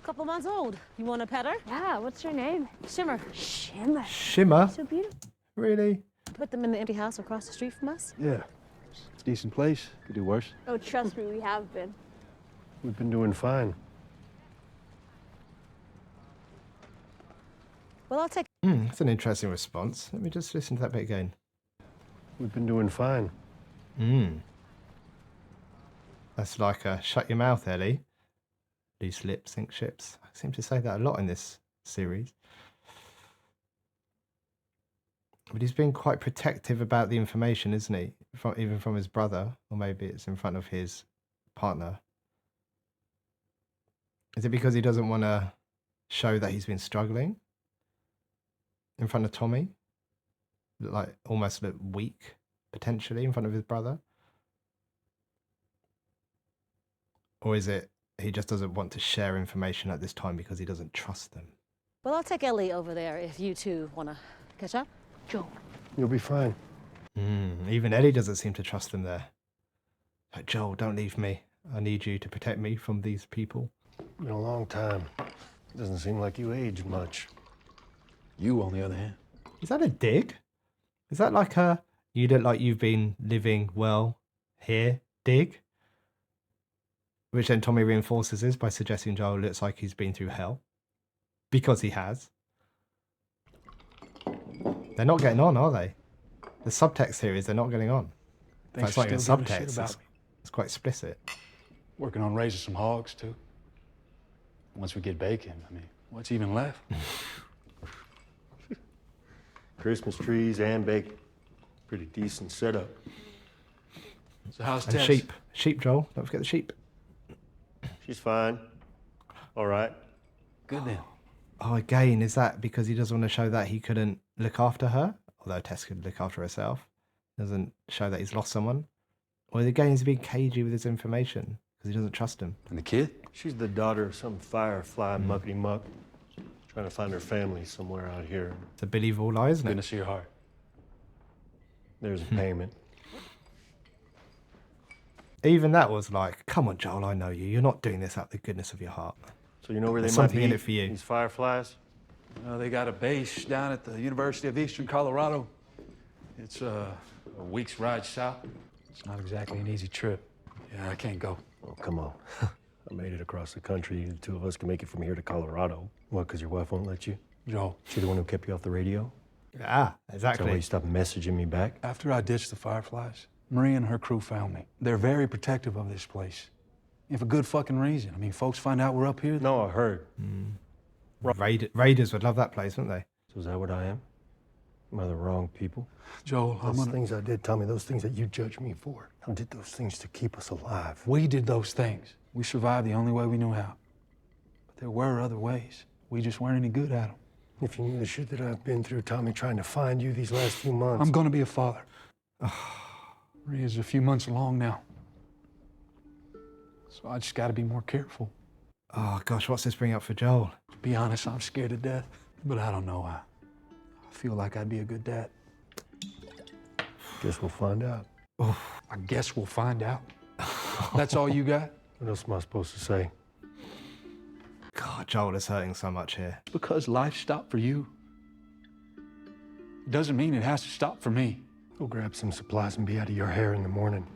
Couple months old. You want to pet her? Yeah, what's her name? Shimmer. Shimmer. Shimmer? So beautiful. Really? Put them in the empty house across the street from us. Yeah. It's a decent place. Could do worse. Oh, trust me, we have been. We've been doing fine. Well, I'll take. That's an interesting response. Let me just listen to that bit again. We've been doing fine. That's like a shut your mouth, Ellie. Loose lips sink ships. I seem to say that a lot in this series. But he's been quite protective about the information, isn't he? Even from his brother, or maybe it's in front of his partner. Is it because he doesn't want to show that he's been struggling in front of Tommy? Like almost look weak, potentially, in front of his brother? Or is it he just doesn't want to share information at this time because he doesn't trust them? Well, I'll take Ellie over there if you two want to catch up. Joel. You'll be fine. Even Ellie doesn't seem to trust them there. Like, Joel, don't leave me. I need you to protect me from these people. Been a long time. Doesn't seem like you aged much. You, on the other hand. Is that a dig? Is that like a, you look like you've been living well here dig? Which then Tommy reinforces this by suggesting Joel looks like he's been through hell. Because he has. They're not getting on, are they? The subtext here is they're not getting on. Thanks It's not even still giving a shit subtext. about me. It's quite explicit. Working on raising some hogs, too. Once we get bacon, I mean, what's even left? Christmas trees and bacon. Pretty decent setup. So how's And Tess? sheep. Sheep, Joel. Don't forget the sheep. She's fine. All right. Good then. Oh, again, is that because he doesn't want to show that he couldn't look after her? Although Tess could look after herself. Doesn't show that he's lost someone. Or again, he's being cagey with his information because he doesn't trust him. And the kid? She's the daughter of some firefly muckety muck. Trying to find her family somewhere out here. It's a Billy of all lies, isn't it? Goodness of your heart. There's a payment. Even that was like, come on, Joel, I know you. You're not doing this out of the goodness of your heart. So you know where There's they might something be? in it for you. These fireflies? They got a base down at the University of Eastern Colorado. It's a week's ride south. It's not exactly an easy trip. Yeah, I can't go. Oh, come on. I made it across the country. The two of us can make it from here to Colorado. What, because your wife won't let you? Joel, She the one who kept you off the radio? Ah, Is that why exactly. you stopped messaging me back? after I ditched the Fireflies, Maria and her crew found me. They're very protective of this place. And for good fucking reason. I mean, folks find out we're up here. No, I heard. Raiders would love that place, wouldn't they? So is that what I am? Am I the wrong people? Joel, I'm Those gonna... things I did, Tommy, those things that you judge me for. I did those things to keep us alive. We did those things. We survived the only way we knew how. But there were other ways. We just weren't any good at them. If you knew the shit that I've been through, Tommy, trying to find you these last few months. I'm gonna be a father. Maria's a few months along now. So I just gotta be more careful. Oh, gosh, what's this bring up for Joel? To be honest, I'm scared to death. But I don't know. I feel like I'd be a good dad. Guess we'll find out. I guess we'll find out. That's all you got? What else am I supposed to say? God, Joel is hurting so much here. Because life stopped for you doesn't mean it has to stop for me. Go grab some supplies and be out of your hair in the morning.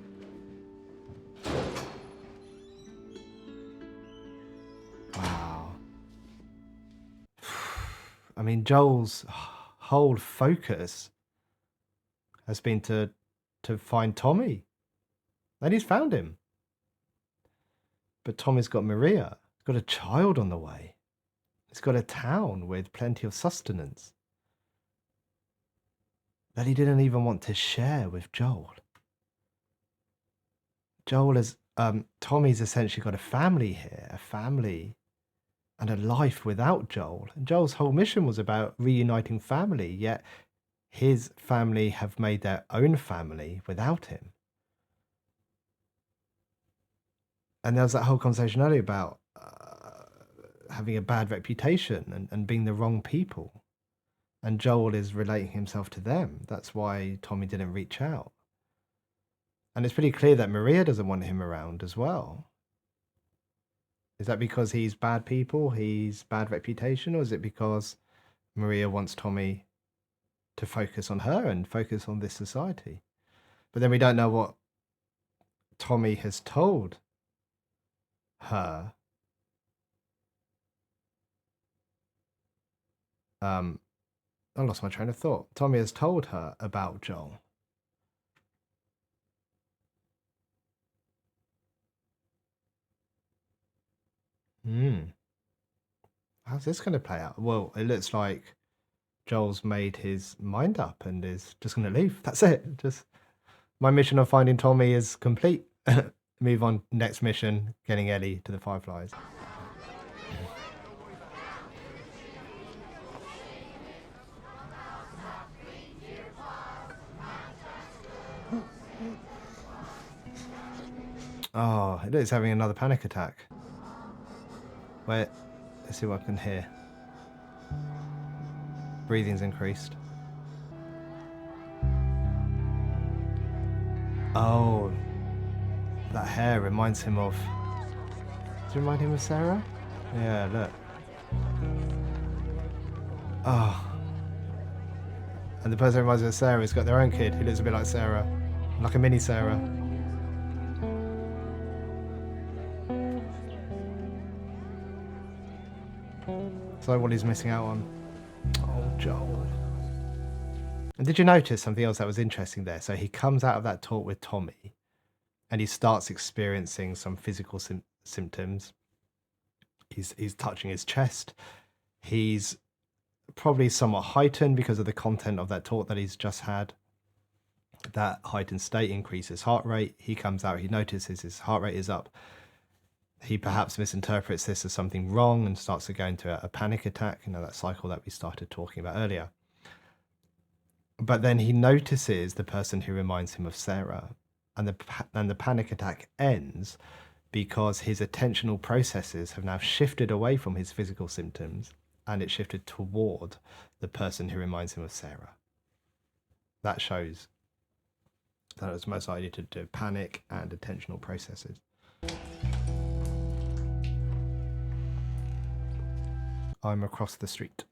Wow. I mean, Joel's whole focus has been to find Tommy. And he's found him. But Tommy's got Maria. He's got a child on the way. He's got a town with plenty of sustenance that he didn't even want to share with Joel. Tommy's essentially got a family here, a family and a life without Joel. And Joel's whole mission was about reuniting family, yet his family have made their own family without him. And there was that whole conversation earlier about having a bad reputation and being the wrong people. And Joel is relating himself to them. That's why Tommy didn't reach out. And it's pretty clear that Maria doesn't want him around as well. Is that because he's bad people, he's bad reputation, or is it because Maria wants Tommy to focus on her and focus on this society? But then we don't know what Tommy has told her. I lost my train of thought. Tommy has told her about Joel. How's this going to play out? Well, it looks like Joel's made his mind up and is just going to leave. That's it. Just my mission of finding Tommy is complete. Move on. Next mission, getting Ellie to the Fireflies. Oh, it looks having another panic attack. Wait, let's see what I can hear. Breathing's increased. Oh, that hair reminds him of... Does it remind him of Sarah? Yeah, look. Oh. And the person who reminds me of Sarah has got their own kid who looks a bit like Sarah. Like a mini Sarah. So what he's missing out on. Oh, Joel. And did you notice something else that was interesting there? So he comes out of that talk with Tommy and he starts experiencing some physical symptoms. He's touching his chest. He's probably somewhat heightened because of the content of that talk that he's just had. That heightened state increases heart rate. He comes out, he notices his heart rate is up. he perhaps misinterprets this as something wrong and starts to go into a panic attack, that cycle that we started talking about earlier. But then he notices the person who reminds him of Sarah, and the panic attack ends because his attentional processes have now shifted away from his physical symptoms, and it shifted toward the person who reminds him of Sarah. That shows that it's most likely to do panic and attentional processes. I'm across the street.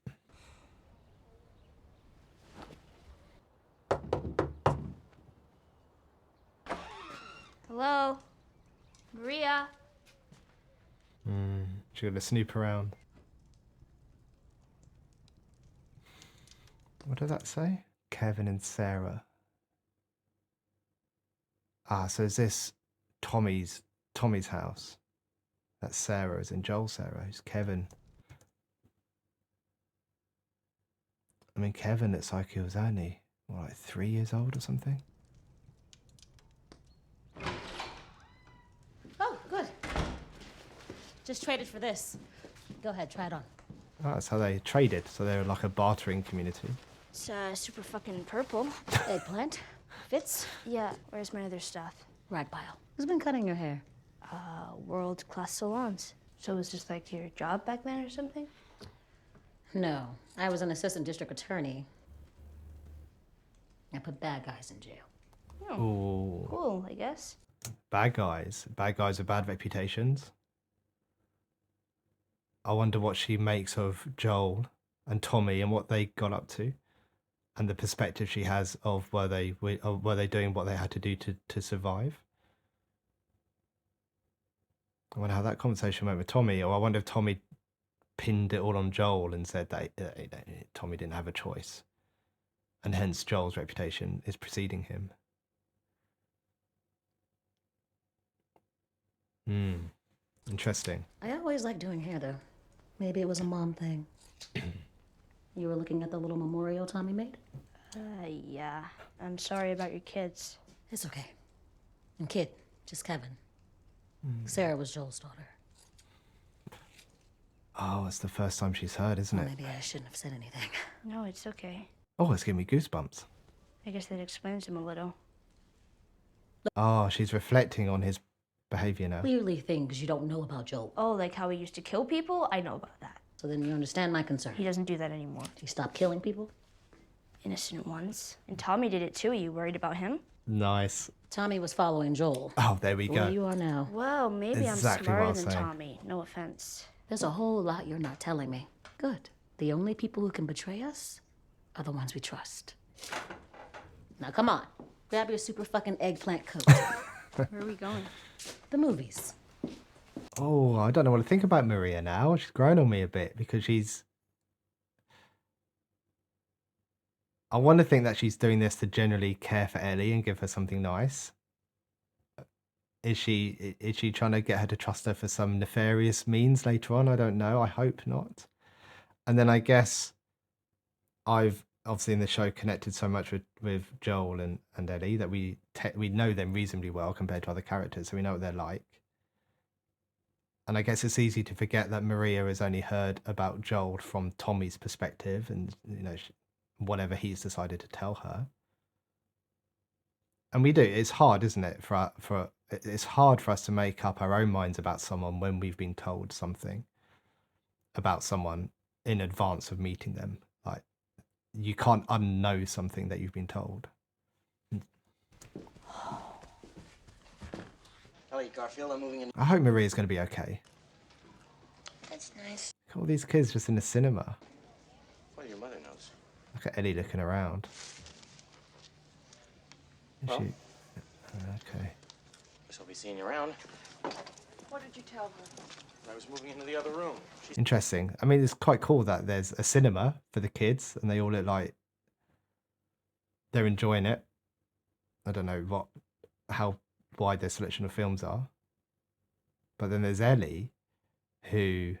Hello? Maria? She's gonna snoop around. What did that say? Kevin and Sarah. So is this Tommy's house? That's Sarah, is in Joel's Sarah. Who's Kevin? I mean, Kevin looks like he was only, like 3 years old or something. Oh, good. Just traded for this. Go ahead, try it on. Oh, that's how they traded. So they're like a bartering community. It's super fucking purple. Eggplant. Fits. Yeah, where's my other stuff? Rag pile. Who's been cutting your hair? World-class salons. So it was just like your job back then or something? No, I was an assistant district attorney. I put bad guys in jail. Ooh. Cool, I guess. Bad guys. Bad guys with bad reputations. I wonder what she makes of Joel and Tommy and what they got up to, and the perspective she has of were they doing what they had to do to survive. I wonder how that conversation went with Tommy, or I wonder if Tommy pinned it all on Joel and said that Tommy didn't have a choice, and hence Joel's reputation is preceding him. Interesting. I always liked doing hair, though. Maybe it was a mom thing. You were looking at the little memorial Tommy made? Yeah. I'm sorry about your kids. It's okay. And kid, just Kevin. Sarah was Joel's daughter. Oh, it's the first time she's heard, isn't Well, it? maybe I shouldn't have said anything. No, it's okay. Oh, it's giving me goosebumps. I guess that explains him a little. Oh, she's reflecting on his behavior now. Clearly things you don't know about Joel. Oh, like how he used to kill people? I know about that. So then you understand my concern. He doesn't do that anymore. He stopped killing people? Innocent ones. And Tommy did it too. Are you worried about him? Nice. Tommy was following Joel. Oh, there we Where go. you are now. Well, maybe Exactly I'm what I smarter was than saying. Tommy. No offense. There's a whole lot you're not telling me. Good. The only people who can betray us are the ones we trust. Now come on. Grab your super fucking eggplant coat. Where are we going? The movies. Oh, I don't know what to think about Maria now. She's grown on me a bit because she's... I want to think that she's doing this to generally care for Ellie and give her something nice. Is she trying to get her to trust her for some nefarious means later on? I don't know. I hope not. And then I guess I've obviously in the show connected so much with Joel and Ellie that we know them reasonably well compared to other characters, so we know what they're like. And I guess it's easy to forget that Maria has only heard about Joel from Tommy's perspective, and whatever he's decided to tell her. And we do. It's hard, isn't it? It's hard for us to make up our own minds about someone when we've been told something about someone in advance of meeting them. Like, you can't unknow something that you've been told. Ellie, Garfield, I'm moving in. I hope Maria's going to be okay. That's nice. Look at all these kids just in the cinema. Well, your mother knows. Look at Ellie looking around. Is Well? she... Okay. Guess I'll be seeing you around. What did you tell her? I was moving into the other room. Interesting. I mean, it's quite cool that there's a cinema for the kids and they all look like they're enjoying it. I don't know how wide their selection of films are. But then there's Ellie, who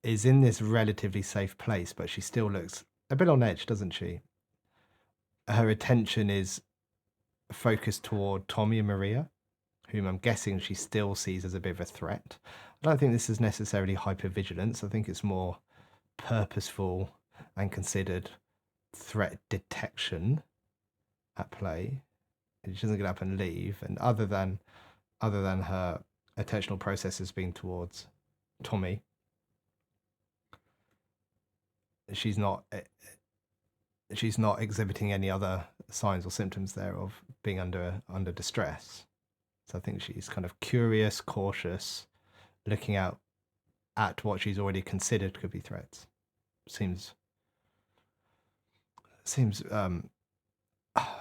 is in this relatively safe place, but she still looks a bit on edge, doesn't she? Her attention is focused toward Tommy and Maria, whom I'm guessing she still sees as a bit of a threat. I don't think this is necessarily hypervigilance. I think it's more purposeful and considered threat detection at play. She doesn't get up and leave, and other than her attentional processes being towards Tommy, she's not exhibiting any other signs or symptoms there of being under distress. So I think she's kind of curious, cautious, looking out at what she's already considered could be threats. Seems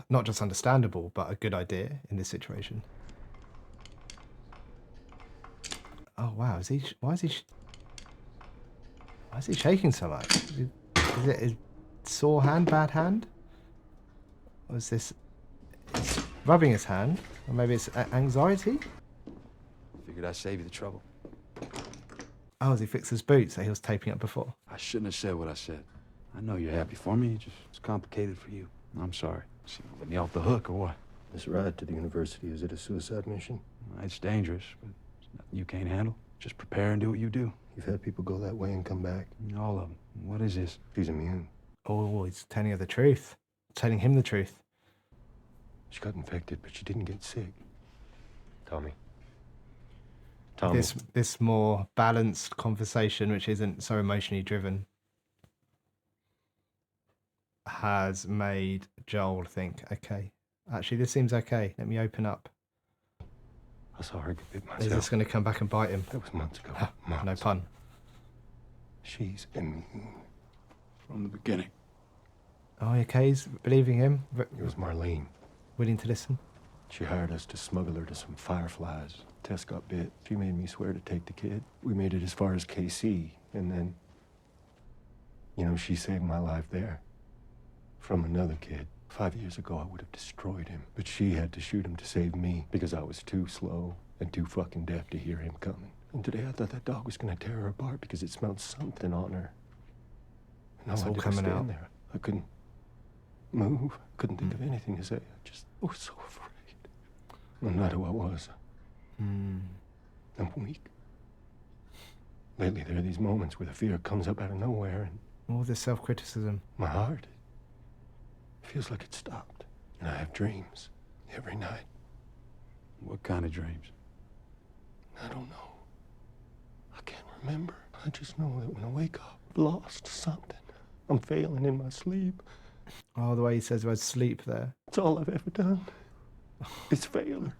not just understandable, but a good idea in this situation. Oh wow, why is he shaking so much? Is it his sore hand, bad hand? Or is this rubbing his hand? Or maybe it's anxiety? Figured I'd save you the trouble. Oh, has he fixed his boots that he was taping up before? I shouldn't have said what I said. I know you're happy for me. It's complicated for you. I'm sorry. So you let me off the hook or what? This ride to the university, is it a suicide mission? It's dangerous, but it's nothing you can't handle. Just prepare and do what you do. You've had people go that way and come back. All of them. What is this? She's immune. Oh, he's telling her the truth. Telling him the truth. She got infected, but she didn't get sick. Tommy. Tommy. This more balanced conversation, which isn't so emotionally driven, has made Joel think, okay, actually this seems okay. Let me open up. I saw her get bit myself. Is this going to come back and bite him? That was months ago. No pun. She's immune. From the beginning. Oh, okay, he's believing him. It was Marlene. Willing to listen. She hired us to smuggle her to some fireflies. Tess got bit. She made me swear to take the kid. We made it as far as KC, and then, she saved my life there. From another kid. 5 years ago, I would have destroyed him, but she had to shoot him to save me because I was too slow and too fucking deaf to hear him coming. And today I thought that dog was gonna tear her apart because it smelled something on her. And It's all I coming stand out. there. I couldn't move. Couldn't think of anything to say. I was so afraid. No matter what was. I'm weak. Lately, there are these moments where the fear comes up out of nowhere, and All this self-criticism. my heart feels like it stopped. And I have dreams every night. What kind of dreams? I don't know. I can't remember. I just know that when I wake up, I've lost something. I'm failing in my sleep. Oh, the way he says the word sleep there. It's all I've ever done. It's failure.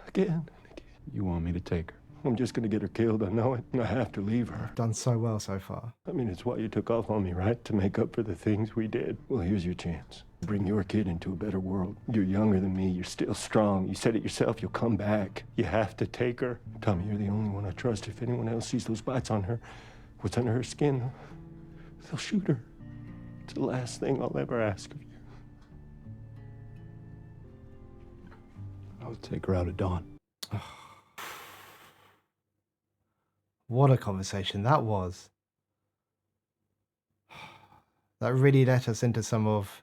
Again and again. You want me to take her? I'm just gonna get her killed, I know it, and I have to leave her. Done so well so far. I mean, it's why you took off on me, right? To make up for the things we did. Well, here's your chance. Bring your kid into a better world. You're younger than me. You're still strong. You said it yourself. You'll come back. You have to take her. Tommy, you're the only one I trust. If anyone else sees those bites on her, what's under her skin, they'll shoot her. It's the last thing I'll ever ask of you. I'll take her out at dawn. What a conversation that was. That really let us into some of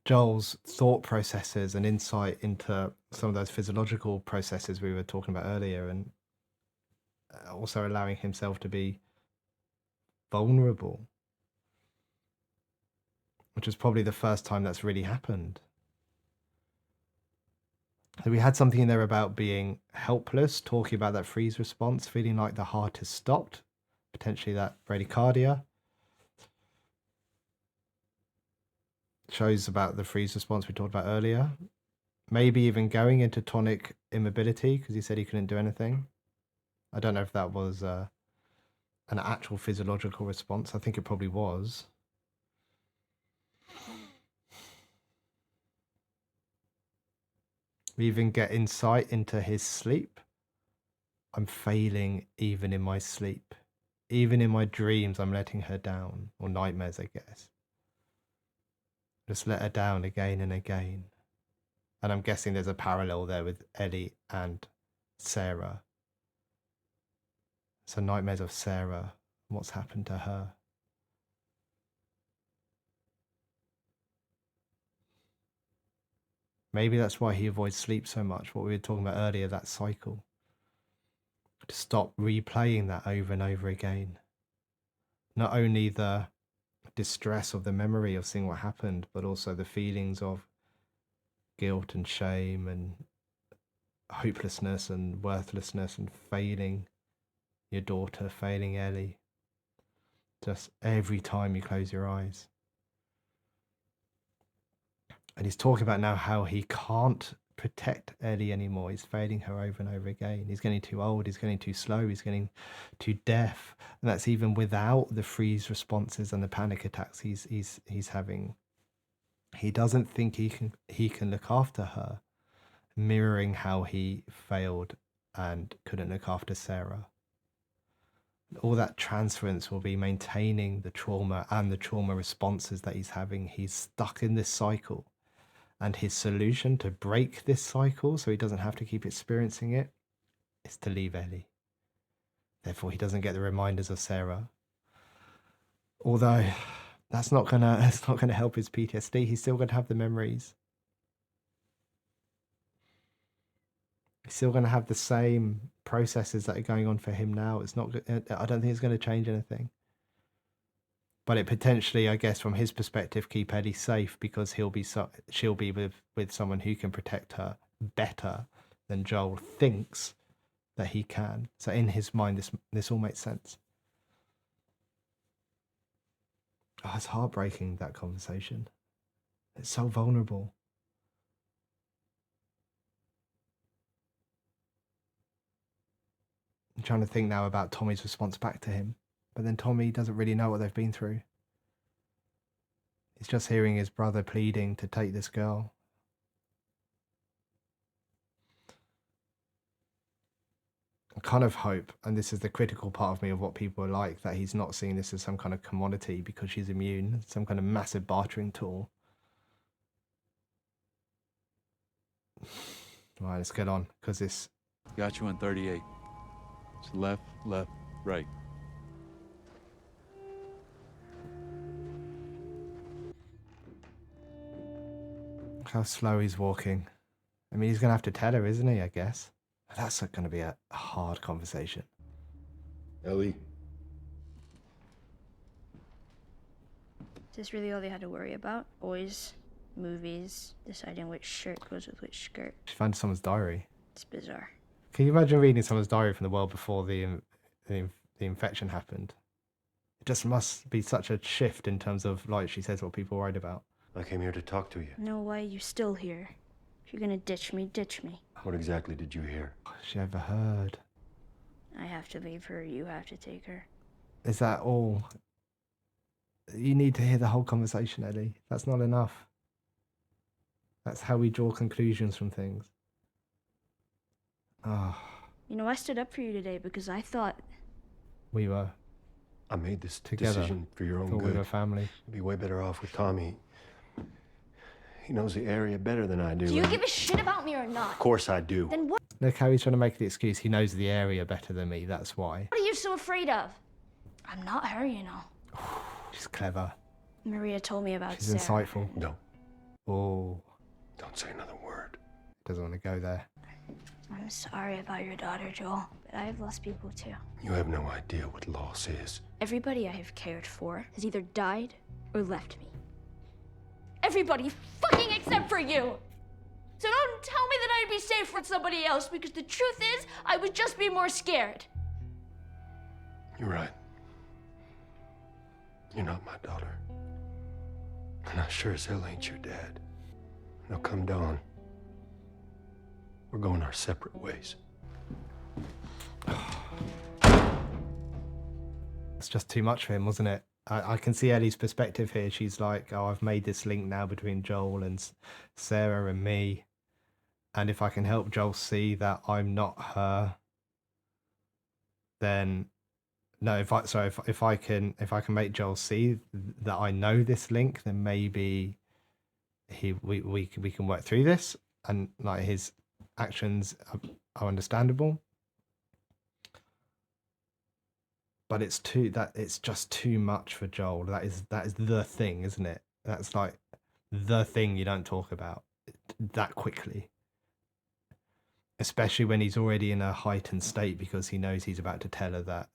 Joel's thought processes and insight into some of those physiological processes we were talking about earlier, and also allowing himself to be vulnerable, which is probably the first time that's really happened. So we had something in there about being helpless, talking about that freeze response, feeling like the heart has stopped, potentially that bradycardia. Shows about the freeze response we talked about earlier. Maybe even going into tonic immobility because he said he couldn't do anything. I don't know if that was an actual physiological response. I think it probably was. We even get insight into his sleep. I'm failing even in my sleep. Even in my dreams, I'm letting her down. Or nightmares, I guess. Just let her down again and again. And I'm guessing there's a parallel there with Ellie and Sarah. So nightmares of Sarah. What's happened to her? Maybe that's why he avoids sleep so much, what we were talking about earlier, that cycle. To stop replaying that over and over again. Not only the distress of the memory of seeing what happened, but also the feelings of guilt and shame and hopelessness and worthlessness and failing your daughter, failing Ellie. Just every time you close your eyes. And he's talking about now how he can't protect Ellie anymore. He's failing her over and over again. He's getting too old. He's getting too slow. He's getting too deaf. And that's even without the freeze responses and the panic attacks he's having. He doesn't think he can look after her, mirroring how he failed and couldn't look after Sarah. All that transference will be maintaining the trauma and the trauma responses that he's having. He's stuck in this cycle. And his solution to break this cycle so he doesn't have to keep experiencing it is to leave Ellie. Therefore, he doesn't get the reminders of Sarah. Although that's not gonna help his PTSD. He's still gonna have the memories. He's still gonna have the same processes that are going on for him now. It's not. I don't think it's going to change anything. But it potentially, I guess, from his perspective, keep Ellie safe because she'll be with someone who can protect her better than Joel thinks that he can. So in his mind, this all makes sense. Oh, it's heartbreaking, that conversation. It's so vulnerable. I'm trying to think now about Tommy's response back to him. But then Tommy doesn't really know what they've been through. He's just hearing his brother pleading to take this girl. I kind of hope, and this is the critical part of me of what people are like, that he's not seeing this as some kind of commodity because she's immune, some kind of massive bartering tool. Right, let's get on, because this... Got you on 38. It's left, left, right. How slow he's walking. I mean, he's going to have to tell her, isn't he, I guess? That's going to be a hard conversation. Ellie. Is this really all they had to worry about? Boys, movies, deciding which shirt goes with which skirt. She found someone's diary. It's bizarre. Can you imagine reading someone's diary from the world before the infection happened? It just must be such a shift in terms of, like she says, what people worried about. I came here to talk to you. No, why are you still here? If you're gonna ditch me, ditch me. What exactly did you hear? Has she ever heard? I have to leave her, you have to take her. Is that all? You need to hear the whole conversation, Ellie. That's not enough. That's how we draw conclusions from things. Ah. You know, I stood up for you today because I thought... We were I made this together decision for your own we good. were family. You'd be way better off with Tommy. He knows the area better than I do. Do you give a shit about me or not? Of course I do. Then what Look how he's trying to make the excuse. He knows the area better than me. That's why. are you so afraid of? I'm not her, you know. She's clever. Maria told me about She's Sarah. insightful. No, Oh, don't say another word. doesn't want to go there. I'm sorry about your daughter, Joel, but I have lost people too. You have no idea what loss is. Everybody I have cared for has either died or left me. Everybody fucking except for you! So don't tell me that I'd be safe with somebody else, because the truth is, I would just be more scared. You're right. You're not my daughter. And I sure as hell ain't your dad. Now come dawn, we're going our separate ways. It's just too much for him, wasn't it? I can see Ellie's perspective here. She's like, oh, I've made this link now between Joel and Sarah and me. And if I can help Joel see that I'm not her, then no, if I can make Joel see that I know this link, then maybe we can work through this, and like his actions are understandable. But it's just too much for Joel. That is the thing, isn't it? That's like the thing you don't talk about. that quickly, especially when he's already in a heightened state because he knows he's about to tell her that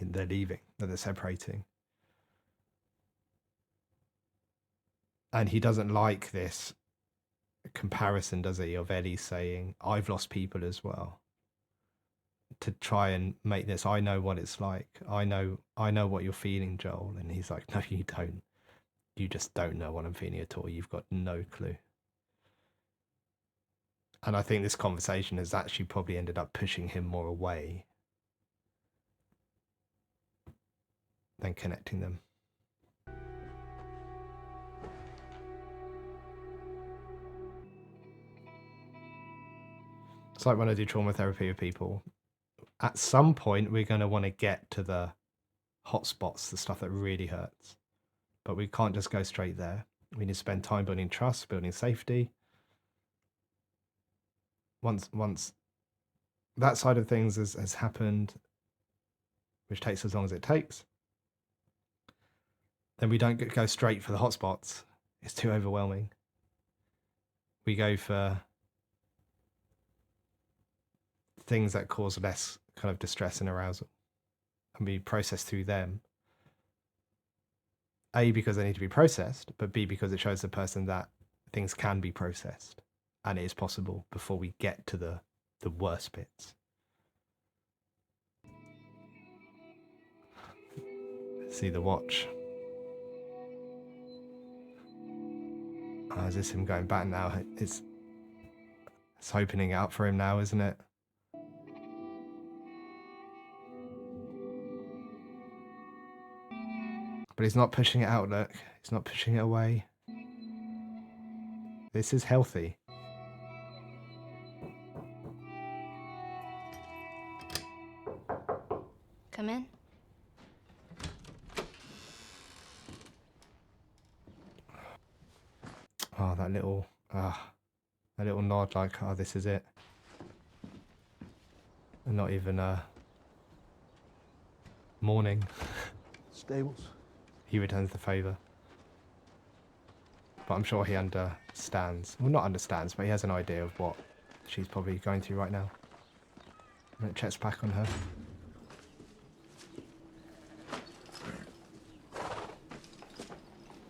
they're leaving, that they're separating. And he doesn't like this comparison, does he, of Ellie saying, I've lost people as well, to try and make this, I know what it's like. I know what you're feeling, Joel. And he's like, no, you don't. You just don't know what I'm feeling at all. You've got no clue. And I think this conversation has actually probably ended up pushing him more away than connecting them. It's like when I do trauma therapy with people, at some point we're going to want to get to the hot spots, the stuff that really hurts. But we can't just go straight there. We need to spend time building trust, building safety. Once that side of things has happened, which takes as long as it takes, then we don't go straight for the hot spots. It's too overwhelming. We go for things that cause less kind of distress and arousal, and we process through them. A, because they need to be processed, but B, because it shows the person that things can be processed and it is possible before we get to the worst bits. See the watch. Oh, is this him going back now? It's opening up for him now, isn't it? But he's not pushing it out, look. He's not pushing it away. This is healthy. Come in. Oh, that little nod, like, oh, this is it. And not even morning. Stables. He returns the favour. But I'm sure he understands. Well, not understands, but he has an idea of what she's probably going through right now. And it checks back on her.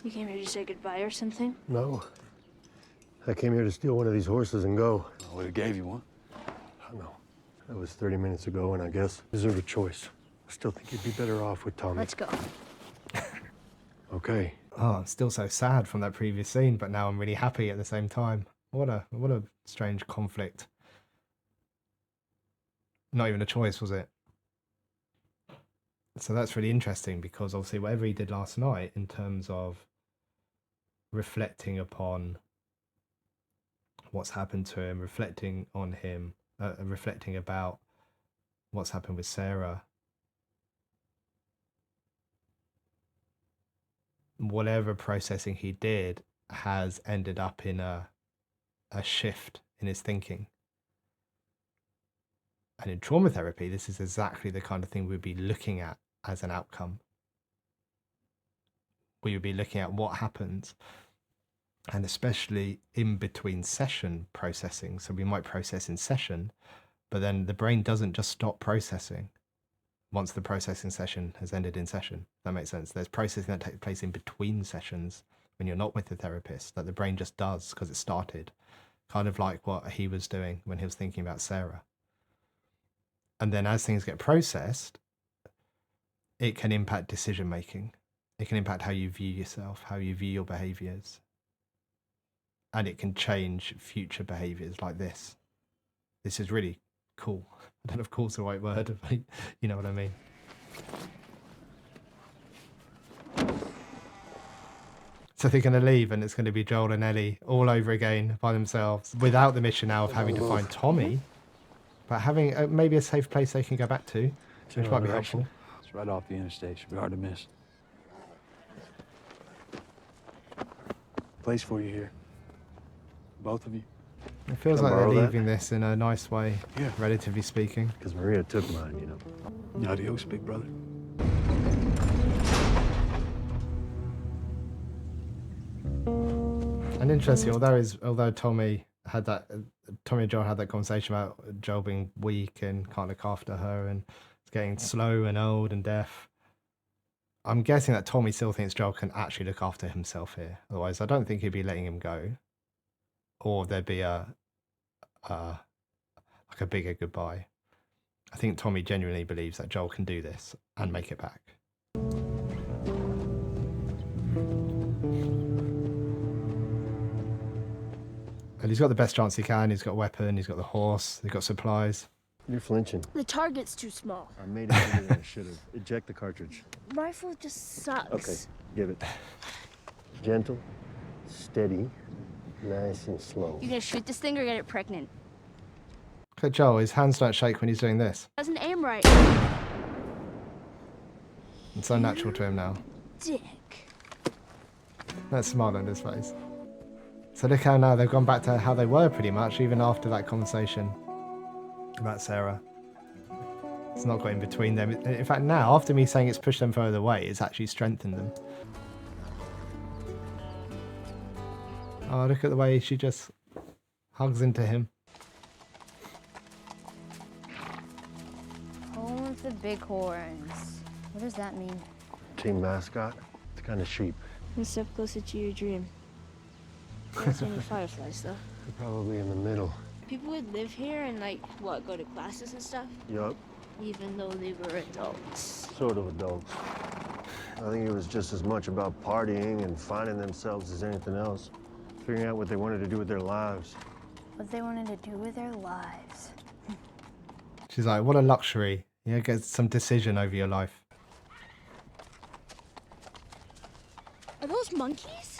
You came here to say goodbye or something? No. I came here to steal one of these horses and go. I would have gave you one. I don't know. That was 30 minutes ago, and I guess I deserve a choice. I still think you'd be better off with Tommy. Let's go. Okay. Oh, I'm still so sad from that previous scene, but now I'm really happy at the same time. What a strange conflict. Not even a choice, was it? So that's really interesting because obviously whatever he did last night in terms of reflecting upon what's happened to him, reflecting on him, reflecting about what's happened with Sarah, whatever processing he did has ended up in a shift in his thinking. And in trauma therapy, this is exactly the kind of thing we'd be looking at as an outcome. We would be looking at what happens, and especially in between session processing. So we might process in session, but then the brain doesn't just stop processing once the processing session has ended in session. That makes sense. There's processing that takes place in between sessions when you're not with the therapist that the brain just does because it started, kind of like what he was doing when he was thinking about Sarah. And then as things get processed, it can impact decision making. It can impact how you view yourself, how you view your behaviors. And it can change future behaviors like this. This is really cool. I don't know if cool's the right word, but you know what I mean. So they're going to leave and it's going to be Joel and Ellie all over again by themselves without the mission now of having to find Tommy, but having maybe a safe place they can go back to, which might be helpful. It's right off the interstate. Should be hard to miss. Place for you here. Both of you. It feels Can I like they're borrow that? leaving this in a nice way, Yeah. relatively speaking. Because Maria took mine, you know. Adios, big brother. And interesting, although Tommy and Joel had that conversation about Joel being weak and can't look after her and it's getting slow and old and deaf. I'm guessing that Tommy still thinks Joel can actually look after himself here. Otherwise, I don't think he'd be letting him go, or there'd be like a bigger goodbye. I think Tommy genuinely believes that Joel can do this and make it back. And he's got the best chance he can. He's got a weapon, he's got the horse, he's got supplies. You're flinching. The target's too small. I made it bigger than I should have. Eject the cartridge. Rifle just sucks. Okay, give it. Gentle, steady, nice and slow. You gonna shoot this thing or get it pregnant? Look at Joel, his hands don't shake when he's doing this. Doesn't aim right. It's so natural to him now. Dick. That smile on his face. So look how now they've gone back to how they were pretty much, even after that conversation about Sarah. It's not got in between them. In fact, now, after me saying it's pushed them further away, it's actually strengthened them. Oh, look at the way she just hugs into him. Home with the big horns. What does that mean? Team mascot? It's kind of sheep. One step closer to your dream. There's any fireflies, though. They're probably in the middle. People would live here and, like, what, go to classes and stuff? Yup. Even though they were adults. Sort of adults. I think it was just as much about partying and finding themselves as anything else. Figuring out what they wanted to do with their lives. What they wanted to do with their lives. She's like, what a luxury. You get some decision over your life. Are those monkeys?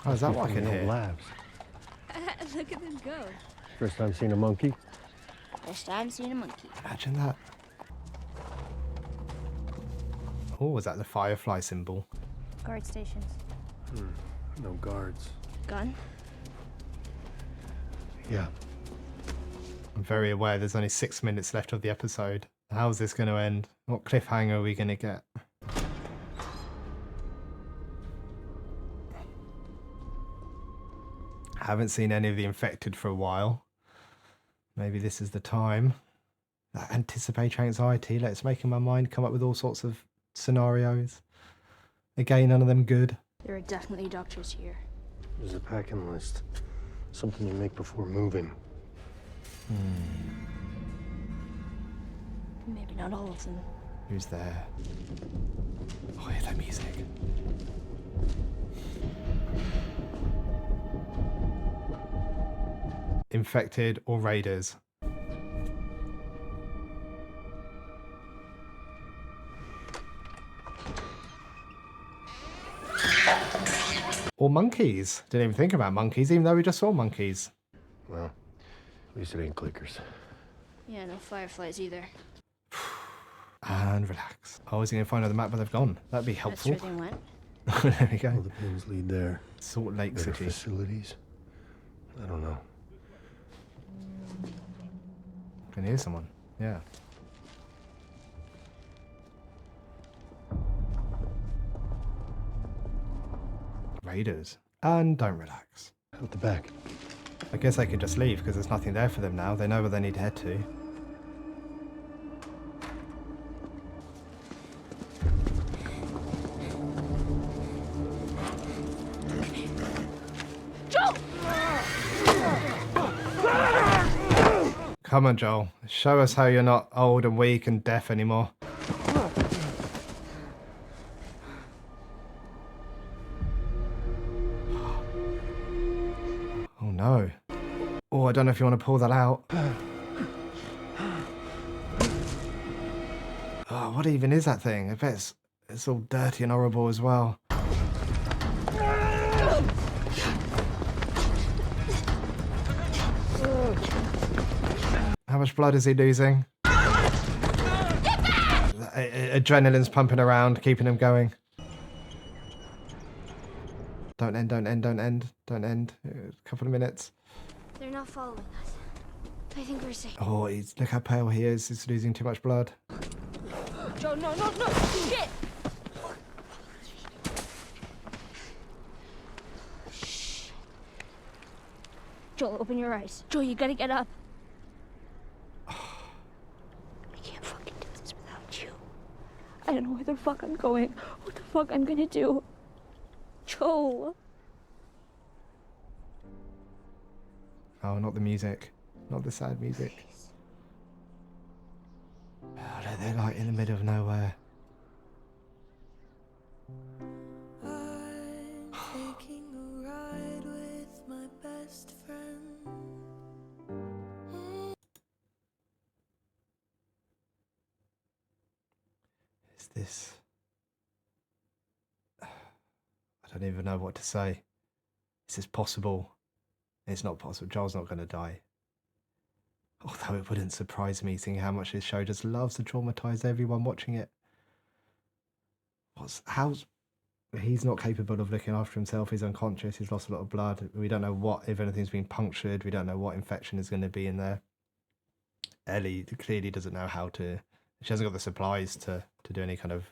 Oh, is that what I can hear? Labs. Look at them go. First time seeing a monkey? First time seeing a monkey. Imagine that. Oh, was that the firefly symbol? Guard stations. No guards. Gun? Yeah. I'm very aware there's only 6 minutes left of the episode. How's this going to end? What cliffhanger are we going to get? Haven't seen any of the infected for a while. Maybe this is the time. That anticipatory anxiety, like it's making my mind come up with all sorts of scenarios. Again, none of them good. There are definitely doctors here. There's a packing list. Something you make before moving. Maybe not all of them. Who's there? Oh, hear that music. Infected or raiders? Or monkeys? Didn't even think about monkeys, even though we just saw monkeys. Well, at least it ain't clickers. Yeah, no fireflies either. And relax. Oh, is he going to find out the map where they've gone? That'd be helpful. That's where they went. There we All go. the pins lead there. Salt Lake Better City. facilities? I don't know. Can hear someone. Yeah. Raiders. And don't relax. Out the back. I guess they could just leave because there's nothing there for them now. They know where they need to head to. Come on, Joel. Show us how you're not old and weak and deaf anymore. Oh no. Oh, I don't know if you want to pull that out. Oh, what even is that thing? I bet it's all dirty and horrible as well. How much blood is he losing? Adrenaline's pumping around, keeping him going. Don't end, don't end, don't end, don't end. A couple of minutes. They're not following us. I think we're safe. Oh, look how pale he is. He's losing too much blood. Joe, no, no, no! Shit! Shh. Joel, open your eyes. Joel, you gotta get up. I can't fucking do this without you. I don't know where the fuck I'm going. What the fuck I'm gonna do. Joel. Oh, not the music. Not the sad music. Oh, they're like in the middle of nowhere. I'm taking a ride with my best friend. Is this... I don't even know what to say. Is this possible? It's not possible. Joel's not going to die. Although it wouldn't surprise me seeing how much this show just loves to traumatize everyone watching it. How's... He's not capable of looking after himself. He's unconscious. He's lost a lot of blood. We don't know what, if anything's been punctured. We don't know what infection is going to be in there. Ellie clearly doesn't know how to... She hasn't got the supplies to do any kind of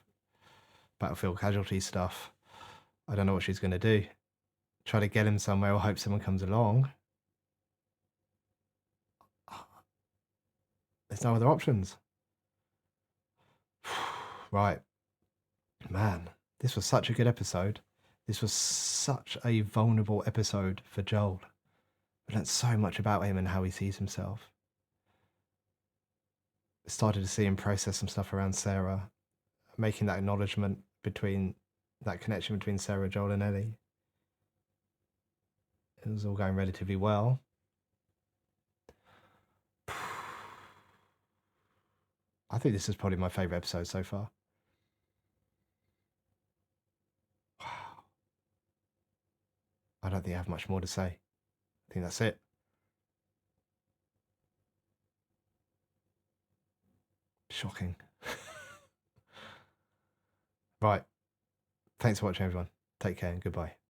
battlefield casualty stuff. I don't know what she's going to do. Try to get him somewhere or hope someone comes along. There's no other options. Right. Man, this was such a good episode. This was such a vulnerable episode for Joel. We learned so much about him and how he sees himself. Started to see him process some stuff around Sarah, making that acknowledgement between that connection between Sarah, Joel, and Ellie. It was all going relatively well. I think this is probably my favourite episode so far. Wow. I don't think I have much more to say. I think that's it. Shocking. Right. Thanks for watching, everyone. Take care and goodbye.